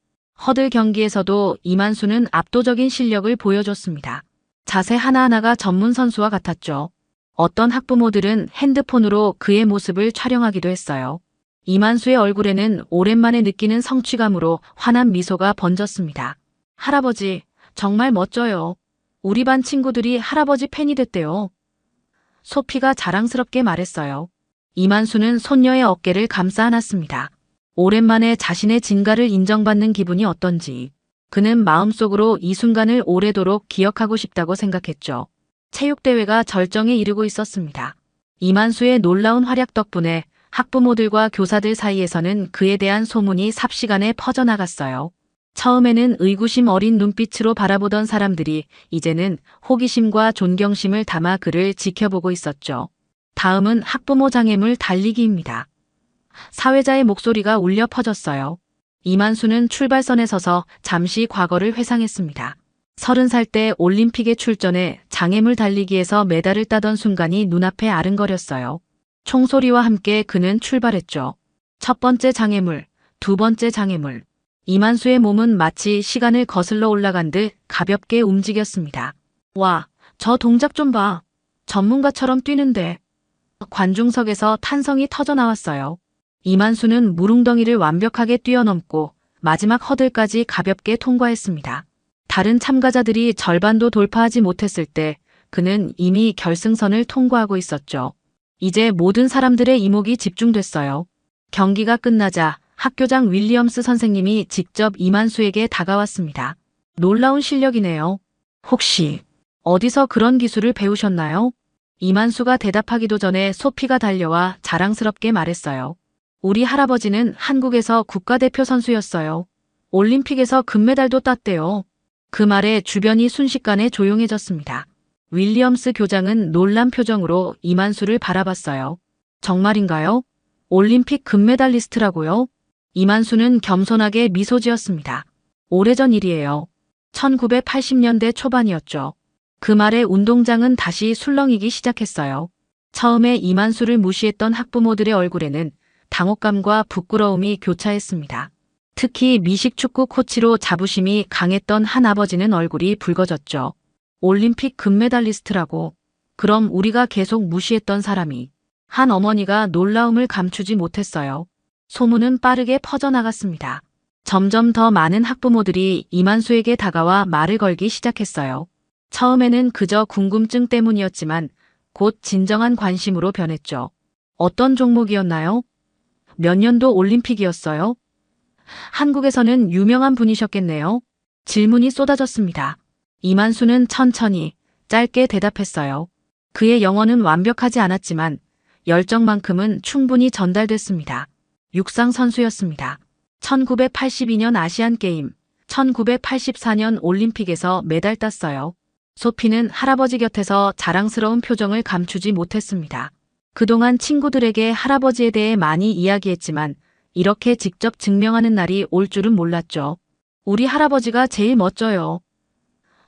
허들 경기에서도 이만수는 압도적인 실력을 보여줬습니다. 자세 하나하나가 전문 선수와 같았죠. 어떤 학부모들은 핸드폰으로 그의 모습을 촬영하기도 했어요. 이만수의 얼굴에는 오랜만에 느끼는 성취감으로 환한 미소가 번졌습니다. 할아버지, 정말 멋져요. 우리 반 친구들이 할아버지 팬이 됐대요. 소피가 자랑스럽게 말했어요. 이만수는 손녀의 어깨를 감싸 안았습니다. 오랜만에 자신의 진가를 인정받는 기분이 어떤지 그는 마음속으로 이 순간을 오래도록 기억하고 싶다고 생각했죠. 체육대회가 절정에 이르고 있었습니다. 이만수의 놀라운 활약 덕분에 학부모들과 교사들 사이에서는 그에 대한 소문이 삽시간에 퍼져나갔어요. 처음에는 의구심 어린 눈빛으로 바라보던 사람들이 이제는 호기심과 존경심을 담아 그를 지켜보고 있었죠. 다음은 학부모 장애물 달리기입니다. 사회자의 목소리가 울려 퍼졌어요. 이만수는 출발선에 서서 잠시 과거를 회상했습니다. 30살 때 올림픽에 출전해 장애물 달리기에서 메달을 따던 순간이 눈앞에 아른거렸어요. 총소리와 함께 그는 출발했죠. 첫 번째 장애물, 두 번째 장애물. 이만수의 몸은 마치 시간을 거슬러 올라간 듯 가볍게 움직였습니다. 와, 저 동작 좀 봐. 전문가처럼 뛰는데. 관중석에서 탄성이 터져나왔어요. 이만수는 무릉덩이를 완벽하게 뛰어넘고 마지막 허들까지 가볍게 통과했습니다. 다른 참가자들이 절반도 돌파하지 못했을 때 그는 이미 결승선을 통과하고 있었죠. 이제 모든 사람들의 이목이 집중됐어요. 경기가 끝나자 학교장 윌리엄스 선생님이 직접 이만수에게 다가왔습니다. 놀라운 실력이네요. 혹시 어디서 그런 기술을 배우셨나요? 이만수가 대답하기도 전에 소피가 달려와 자랑스럽게 말했어요. 우리 할아버지는 한국에서 국가대표 선수였어요. 올림픽에서 금메달도 땄대요. 그 말에 주변이 순식간에 조용해졌습니다. 윌리엄스 교장은 놀란 표정으로 이만수를 바라봤어요. 정말인가요? 올림픽 금메달리스트라고요? 이만수는 겸손하게 미소 지었습니다. 오래전 일이에요. 1980년대 초반이었죠. 그 말에 운동장은 다시 술렁이기 시작했어요. 처음에 이만수를 무시했던 학부모들의 얼굴에는 당혹감과 부끄러움이 교차했습니다. 특히 미식축구 코치로 자부심이 강했던 한 아버지는 얼굴이 붉어졌죠. 올림픽 금메달리스트라고. 그럼 우리가 계속 무시했던 사람이. 한 어머니가 놀라움을 감추지 못했어요. 소문은 빠르게 퍼져나갔습니다. 점점 더 많은 학부모들이 이만수에게 다가와 말을 걸기 시작했어요. 처음에는 그저 궁금증 때문이었지만 곧 진정한 관심으로 변했죠. 어떤 종목이었나요? 몇 년도 올림픽이었어요? 한국에서는 유명한 분이셨겠네요. 질문이 쏟아졌습니다. 이만수는 천천히 짧게 대답했어요. 그의 영어는 완벽하지 않았지만 열정만큼은 충분히 전달됐습니다. 육상 선수였습니다. 1982년 아시안게임, 1984년 올림픽에서 메달 땄어요. 소피는 할아버지 곁에서 자랑스러운 표정을 감추지 못했습니다. 그동안 친구들에게 할아버지에 대해 많이 이야기했지만 이렇게 직접 증명하는 날이 올 줄은 몰랐죠. 우리 할아버지가 제일 멋져요.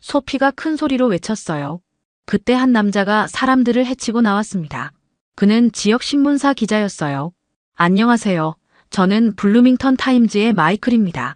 소피가 큰 소리로 외쳤어요. 그때 한 남자가 사람들을 헤치고 나왔습니다. 그는 지역 신문사 기자였어요. 안녕하세요. 저는 블루밍턴 타임즈의 마이클입니다.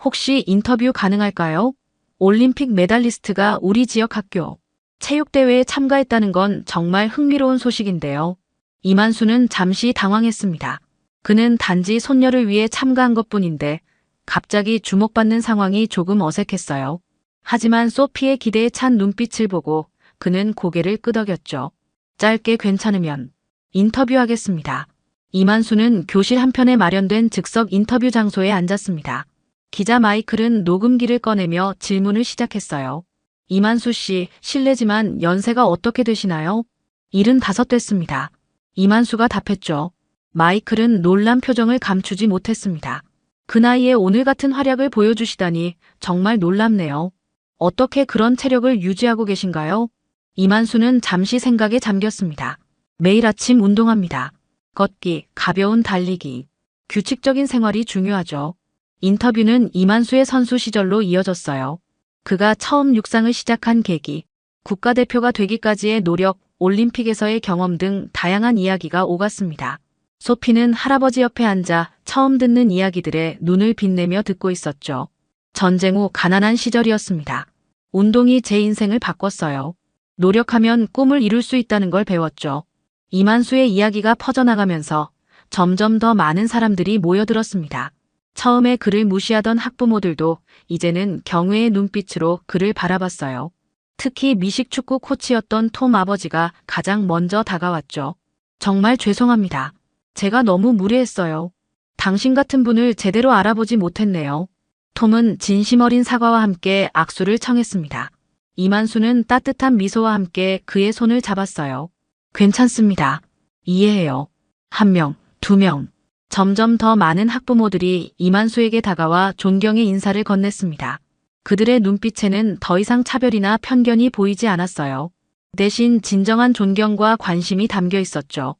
혹시 인터뷰 가능할까요? 올림픽 메달리스트가 우리 지역 학교 체육대회에 참가했다는 건 정말 흥미로운 소식인데요. 이만수는 잠시 당황했습니다. 그는 단지 손녀를 위해 참가한 것뿐인데 갑자기 주목받는 상황이 조금 어색했어요. 하지만 소피의 기대에 찬 눈빛을 보고 그는 고개를 끄덕였죠. 짧게 괜찮으면 인터뷰하겠습니다. 이만수는 교실 한편에 마련된 즉석 인터뷰 장소에 앉았습니다. 기자 마이클은 녹음기를 꺼내며 질문을 시작했어요. 이만수 씨, 실례지만 연세가 어떻게 되시나요? 75 됐습니다. 이만수가 답했죠. 마이클은 놀란 표정을 감추지 못했습니다. 그 나이에 오늘 같은 활약을 보여주시다니 정말 놀랍네요. 어떻게 그런 체력을 유지하고 계신가요? 이만수는 잠시 생각에 잠겼습니다. 매일 아침 운동합니다. 걷기, 가벼운 달리기. 규칙적인 생활이 중요하죠. 인터뷰는 이만수의 선수 시절로 이어졌어요. 그가 처음 육상을 시작한 계기, 국가대표가 되기까지의 노력, 올림픽에서의 경험 등 다양한 이야기가 오갔습니다. 소피는 할아버지 옆에 앉아 처음 듣는 이야기들에 눈을 빛내며 듣고 있었죠. 전쟁 후 가난한 시절이었습니다. 운동이 제 인생을 바꿨어요. 노력하면 꿈을 이룰 수 있다는 걸 배웠죠. 이만수의 이야기가 퍼져나가면서 점점 더 많은 사람들이 모여들었습니다. 처음에 그를 무시하던 학부모들도 이제는 경외의 눈빛으로 그를 바라봤어요. 특히 미식축구 코치였던 톰 아버지가 가장 먼저 다가왔죠. 정말 죄송합니다. 제가 너무 무례했어요. 당신 같은 분을 제대로 알아보지 못했네요. 톰은 진심 어린 사과와 함께 악수를 청했습니다. 이만수는 따뜻한 미소와 함께 그의 손을 잡았어요. 괜찮습니다. 이해해요. 1명, 2명. 점점 더 많은 학부모들이 이만수에게 다가와 존경의 인사를 건넸습니다. 그들의 눈빛에는 더 이상 차별이나 편견이 보이지 않았어요. 대신 진정한 존경과 관심이 담겨 있었죠.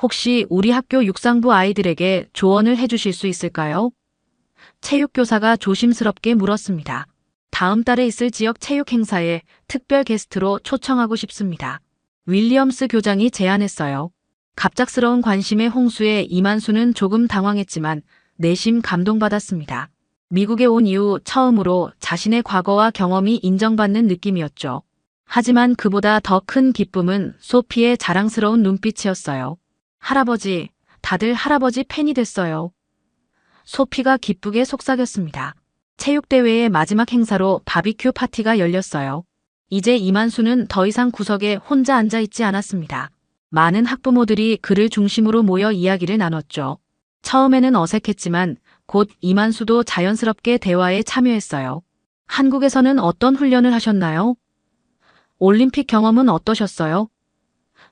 혹시 우리 학교 육상부 아이들에게 조언을 해주실 수 있을까요? 체육교사가 조심스럽게 물었습니다. 다음 달에 있을 지역 체육 행사에 특별 게스트로 초청하고 싶습니다. 윌리엄스 교장이 제안했어요. 갑작스러운 관심의 홍수에 이만수는 조금 당황했지만 내심 감동받았습니다. 미국에 온 이후 처음으로 자신의 과거와 경험이 인정받는 느낌이었죠. 하지만 그보다 더 큰 기쁨은 소피의 자랑스러운 눈빛이었어요. 할아버지, 다들 할아버지 팬이 됐어요. 소피가 기쁘게 속삭였습니다. 체육대회의 마지막 행사로 바비큐 파티가 열렸어요. 이제 이만수는 더 이상 구석에 혼자 앉아있지 않았습니다. 많은 학부모들이 그를 중심으로 모여 이야기를 나눴죠. 처음에는 어색했지만 곧 이만수도 자연스럽게 대화에 참여했어요. 한국에서는 어떤 훈련을 하셨나요? 올림픽 경험은 어떠셨어요?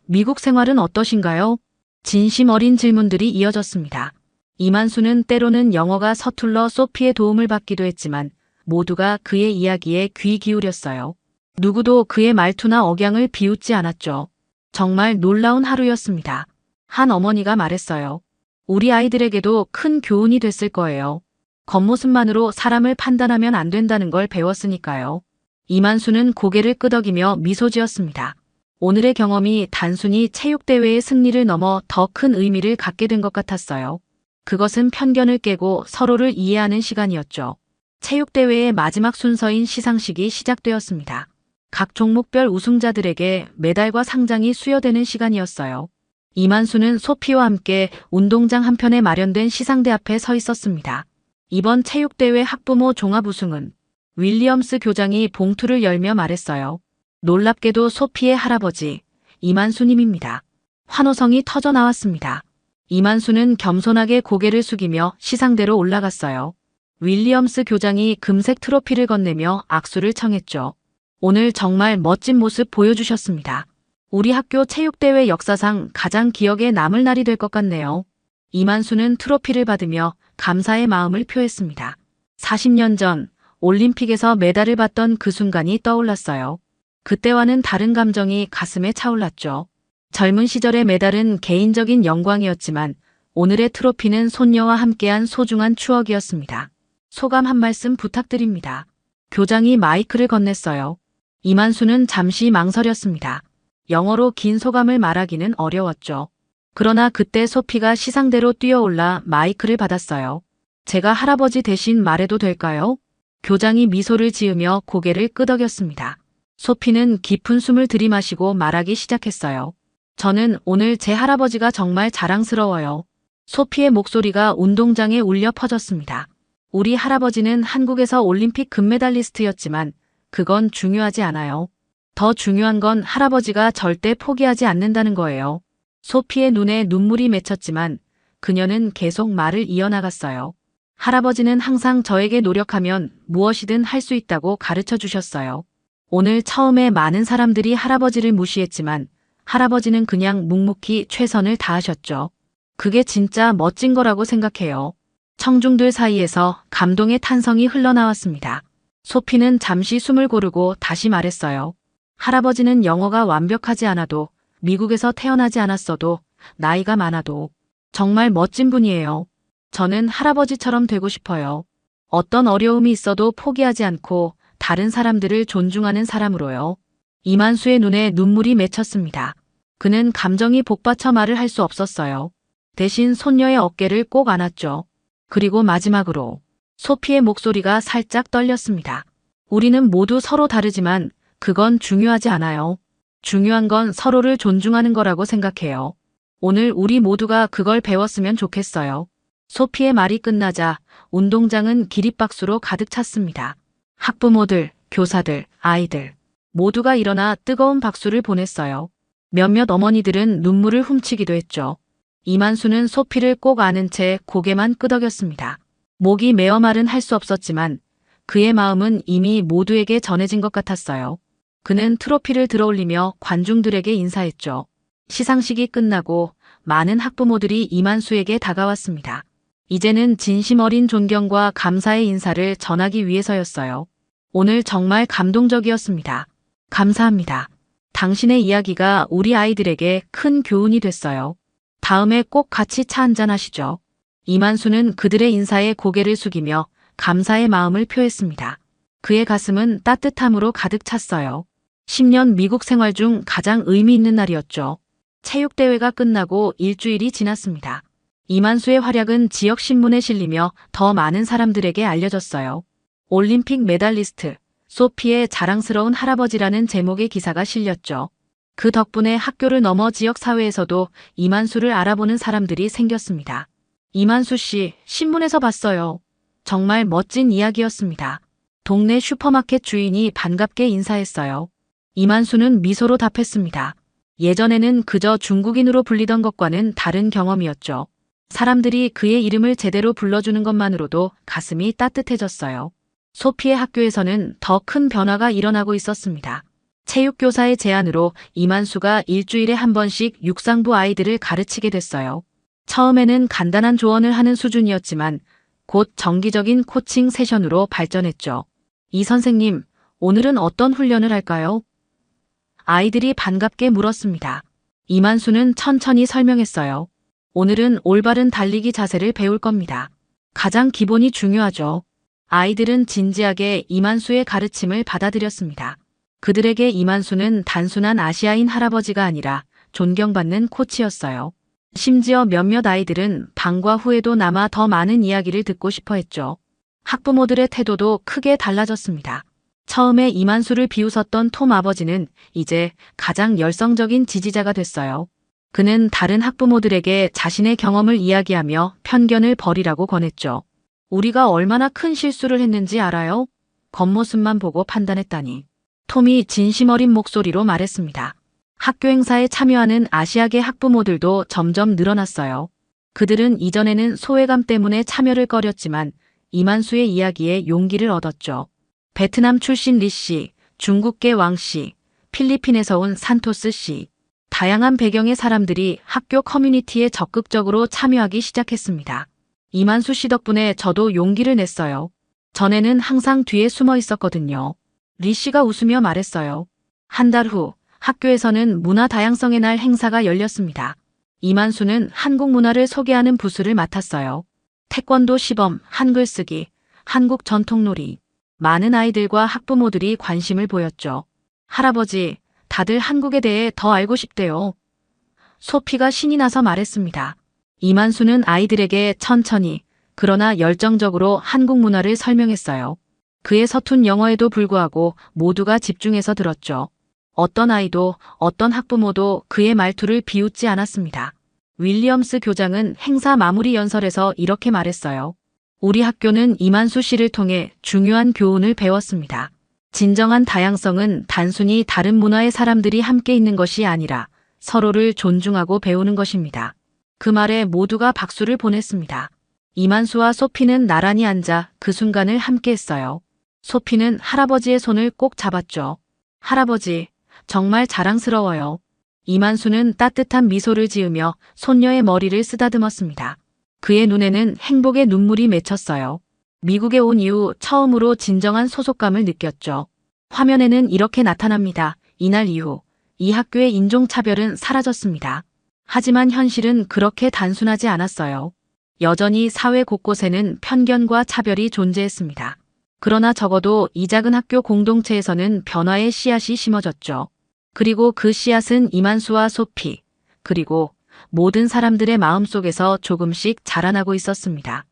미국 생활은 어떠신가요? 진심 어린 질문들이 이어졌습니다. 이만수는 때로는 영어가 서툴러 소피의 도움을 받기도 했지만 모두가 그의 이야기에 귀 기울였어요. 누구도 그의 말투나 억양을 비웃지 않았죠. 정말 놀라운 하루였습니다. 한 어머니가 말했어요. 우리 아이들에게도 큰 교훈이 됐을 거예요. 겉모습만으로 사람을 판단하면 안 된다는 걸 배웠으니까요. 이만수는 고개를 끄덕이며 미소 지었습니다. 오늘의 경험이 단순히 체육대회의 승리를 넘어 더 큰 의미를 갖게 된 것 같았어요. 그것은 편견을 깨고 서로를 이해하는 시간이었죠. 체육대회의 마지막 순서인 시상식이 시작되었습니다. 각 종목별 우승자들에게 메달과 상장이 수여되는 시간이었어요. 이만수는 소피와 함께 운동장 한편에 마련된 시상대 앞에 서 있었습니다. 이번 체육대회 학부모 종합 우승은 윌리엄스 교장이 봉투를 열며 말했어요. 놀랍게도 소피의 할아버지, 이만수님입니다. 환호성이 터져 나왔습니다. 이만수는 겸손하게 고개를 숙이며 시상대로 올라갔어요. 윌리엄스 교장이 금색 트로피를 건네며 악수를 청했죠. 오늘 정말 멋진 모습 보여주셨습니다. 우리 학교 체육대회 역사상 가장 기억에 남을 날이 될 것 같네요. 이만수는 트로피를 받으며 감사의 마음을 표했습니다. 40년 전 올림픽에서 메달을 받던 그 순간이 떠올랐어요. 그때와는 다른 감정이 가슴에 차올랐죠. 젊은 시절의 메달은 개인적인 영광이었지만 오늘의 트로피는 손녀와 함께한 소중한 추억이었습니다. 소감 한 말씀 부탁드립니다. 교장이 마이크를 건넸어요. 이만수는 잠시 망설였습니다. 영어로 긴 소감을 말하기는 어려웠죠. 그러나 그때 소피가 시상대로 뛰어올라 마이크를 받았어요. 제가 할아버지 대신 말해도 될까요? 교장이 미소를 지으며 고개를 끄덕였습니다. 소피는 깊은 숨을 들이마시고 말하기 시작했어요. 저는 오늘 제 할아버지가 정말 자랑스러워요. 소피의 목소리가 운동장에 울려 퍼졌습니다. 우리 할아버지는 한국에서 올림픽 금메달리스트였지만 그건 중요하지 않아요. 더 중요한 건 할아버지가 절대 포기하지 않는다는 거예요. 소피의 눈에 눈물이 맺혔지만 그녀는 계속 말을 이어나갔어요. 할아버지는 항상 저에게 노력하면 무엇이든 할 수 있다고 가르쳐 주셨어요. 오늘 처음에 많은 사람들이 할아버지를 무시했지만 할아버지는 그냥 묵묵히 최선을 다하셨죠. 그게 진짜 멋진 거라고 생각해요. 청중들 사이에서 감동의 탄성이 흘러나왔습니다. 소피는 잠시 숨을 고르고 다시 말했어요. 할아버지는 영어가 완벽하지 않아도 미국에서 태어나지 않았어도 나이가 많아도 정말 멋진 분이에요. 저는 할아버지처럼 되고 싶어요. 어떤 어려움이 있어도 포기하지 않고 다른 사람들을 존중하는 사람으로요. 이만수의 눈에 눈물이 맺혔습니다. 그는 감정이 복받쳐 말을 할 수 없었어요. 대신 손녀의 어깨를 꼭 안았죠. 그리고 마지막으로 소피의 목소리가 살짝 떨렸습니다. 우리는 모두 서로 다르지만 그건 중요하지 않아요. 중요한 건 서로를 존중하는 거라고 생각해요. 오늘 우리 모두가 그걸 배웠으면 좋겠어요. 소피의 말이 끝나자 운동장은 기립박수로 가득 찼습니다. 학부모들, 교사들, 아이들 모두가 일어나 뜨거운 박수를 보냈어요. 몇몇 어머니들은 눈물을 훔치기도 했죠. 이만수는 소피를 꼭 안은 채 고개만 끄덕였습니다. 목이 메어 말은 할 수 없었지만 그의 마음은 이미 모두에게 전해진 것 같았어요. 그는 트로피를 들어올리며 관중들에게 인사했죠. 시상식이 끝나고 많은 학부모들이 이만수에게 다가왔습니다. 이제는 진심 어린 존경과 감사의 인사를 전하기 위해서였어요. 오늘 정말 감동적이었습니다. 감사합니다. 당신의 이야기가 우리 아이들에게 큰 교훈이 됐어요. 다음에 꼭 같이 차 한잔 하시죠. 이만수는 그들의 인사에 고개를 숙이며 감사의 마음을 표했습니다. 그의 가슴은 따뜻함으로 가득 찼어요. 10년 미국 생활 중 가장 의미 있는 날이었죠. 체육대회가 끝나고 일주일이 지났습니다. 이만수의 활약은 지역 신문에 실리며 더 많은 사람들에게 알려졌어요. 올림픽 메달리스트, 소피의 자랑스러운 할아버지라는 제목의 기사가 실렸죠. 그 덕분에 학교를 넘어 지역 사회에서도 이만수를 알아보는 사람들이 생겼습니다. 이만수 씨, 신문에서 봤어요. 정말 멋진 이야기였습니다. 동네 슈퍼마켓 주인이 반갑게 인사했어요. 이만수는 미소로 답했습니다. 예전에는 그저 중국인으로 불리던 것과는 다른 경험이었죠. 사람들이 그의 이름을 제대로 불러주는 것만으로도 가슴이 따뜻해졌어요. 소피의 학교에서는 더 큰 변화가 일어나고 있었습니다. 체육교사의 제안으로 이만수가 일주일에 한 번씩 육상부 아이들을 가르치게 됐어요. 처음에는 간단한 조언을 하는 수준이었지만 곧 정기적인 코칭 세션으로 발전했죠. 이 선생님, 오늘은 어떤 훈련을 할까요? 아이들이 반갑게 물었습니다. 이만수는 천천히 설명했어요. 오늘은 올바른 달리기 자세를 배울 겁니다. 가장 기본이 중요하죠. 아이들은 진지하게 이만수의 가르침을 받아들였습니다. 그들에게 이만수는 단순한 아시아인 할아버지가 아니라 존경받는 코치였어요. 심지어 몇몇 아이들은 방과 후에도 남아 더 많은 이야기를 듣고 싶어 했죠. 학부모들의 태도도 크게 달라졌습니다. 처음에 이만수를 비웃었던 톰 아버지는 이제 가장 열성적인 지지자가 됐어요. 그는 다른 학부모들에게 자신의 경험을 이야기하며 편견을 버리라고 권했죠. 우리가 얼마나 큰 실수를 했는지 알아요? 겉모습만 보고 판단했다니. 톰이 진심 어린 목소리로 말했습니다. 학교 행사에 참여하는 아시아계 학부모들도 점점 늘어났어요. 그들은 이전에는 소외감 때문에 참여를 꺼렸지만 이만수의 이야기에 용기를 얻었죠. 베트남 출신 리 씨, 중국계 왕 씨, 필리핀에서 온 산토스 씨. 다양한 배경의 사람들이 학교 커뮤니티에 적극적으로 참여하기 시작했습니다. 이만수 씨 덕분에 저도 용기를 냈어요. 전에는 항상 뒤에 숨어 있었거든요. 리 씨가 웃으며 말했어요. 한 달 후 학교에서는 문화 다양성의 날 행사가 열렸습니다. 이만수는 한국 문화를 소개하는 부스를 맡았어요. 태권도 시범, 한글 쓰기, 한국 전통놀이. 많은 아이들과 학부모들이 관심을 보였죠. 할아버지, 다들 한국에 대해 더 알고 싶대요. 소피가 신이 나서 말했습니다. 이만수는 아이들에게 천천히, 그러나 열정적으로 한국 문화를 설명했어요. 그의 서툰 영어에도 불구하고 모두가 집중해서 들었죠. 어떤 아이도, 어떤 학부모도 그의 말투를 비웃지 않았습니다. 윌리엄스 교장은 행사 마무리 연설에서 이렇게 말했어요. 우리 학교는 이만수 씨를 통해 중요한 교훈을 배웠습니다. 진정한 다양성은 단순히 다른 문화의 사람들이 함께 있는 것이 아니라 서로를 존중하고 배우는 것입니다. 그 말에 모두가 박수를 보냈습니다. 이만수와 소피는 나란히 앉아 그 순간을 함께 했어요. 소피는 할아버지의 손을 꼭 잡았죠. 할아버지, 정말 자랑스러워요. 이만수는 따뜻한 미소를 지으며 손녀의 머리를 쓰다듬었습니다. 그의 눈에는 행복의 눈물이 맺혔어요. 미국에 온 이후 처음으로 진정한 소속감을 느꼈죠. 화면에는 이렇게 나타납니다. 이날 이후 이 학교의 인종차별은 사라졌습니다. 하지만 현실은 그렇게 단순하지 않았어요. 여전히 사회 곳곳에는 편견과 차별이 존재했습니다. 그러나 적어도 이 작은 학교 공동체에서는 변화의 씨앗이 심어졌죠. 그리고 그 씨앗은 이만수와 소피, 그리고 모든 사람들의 마음속에서 조금씩 자라나고 있었습니다.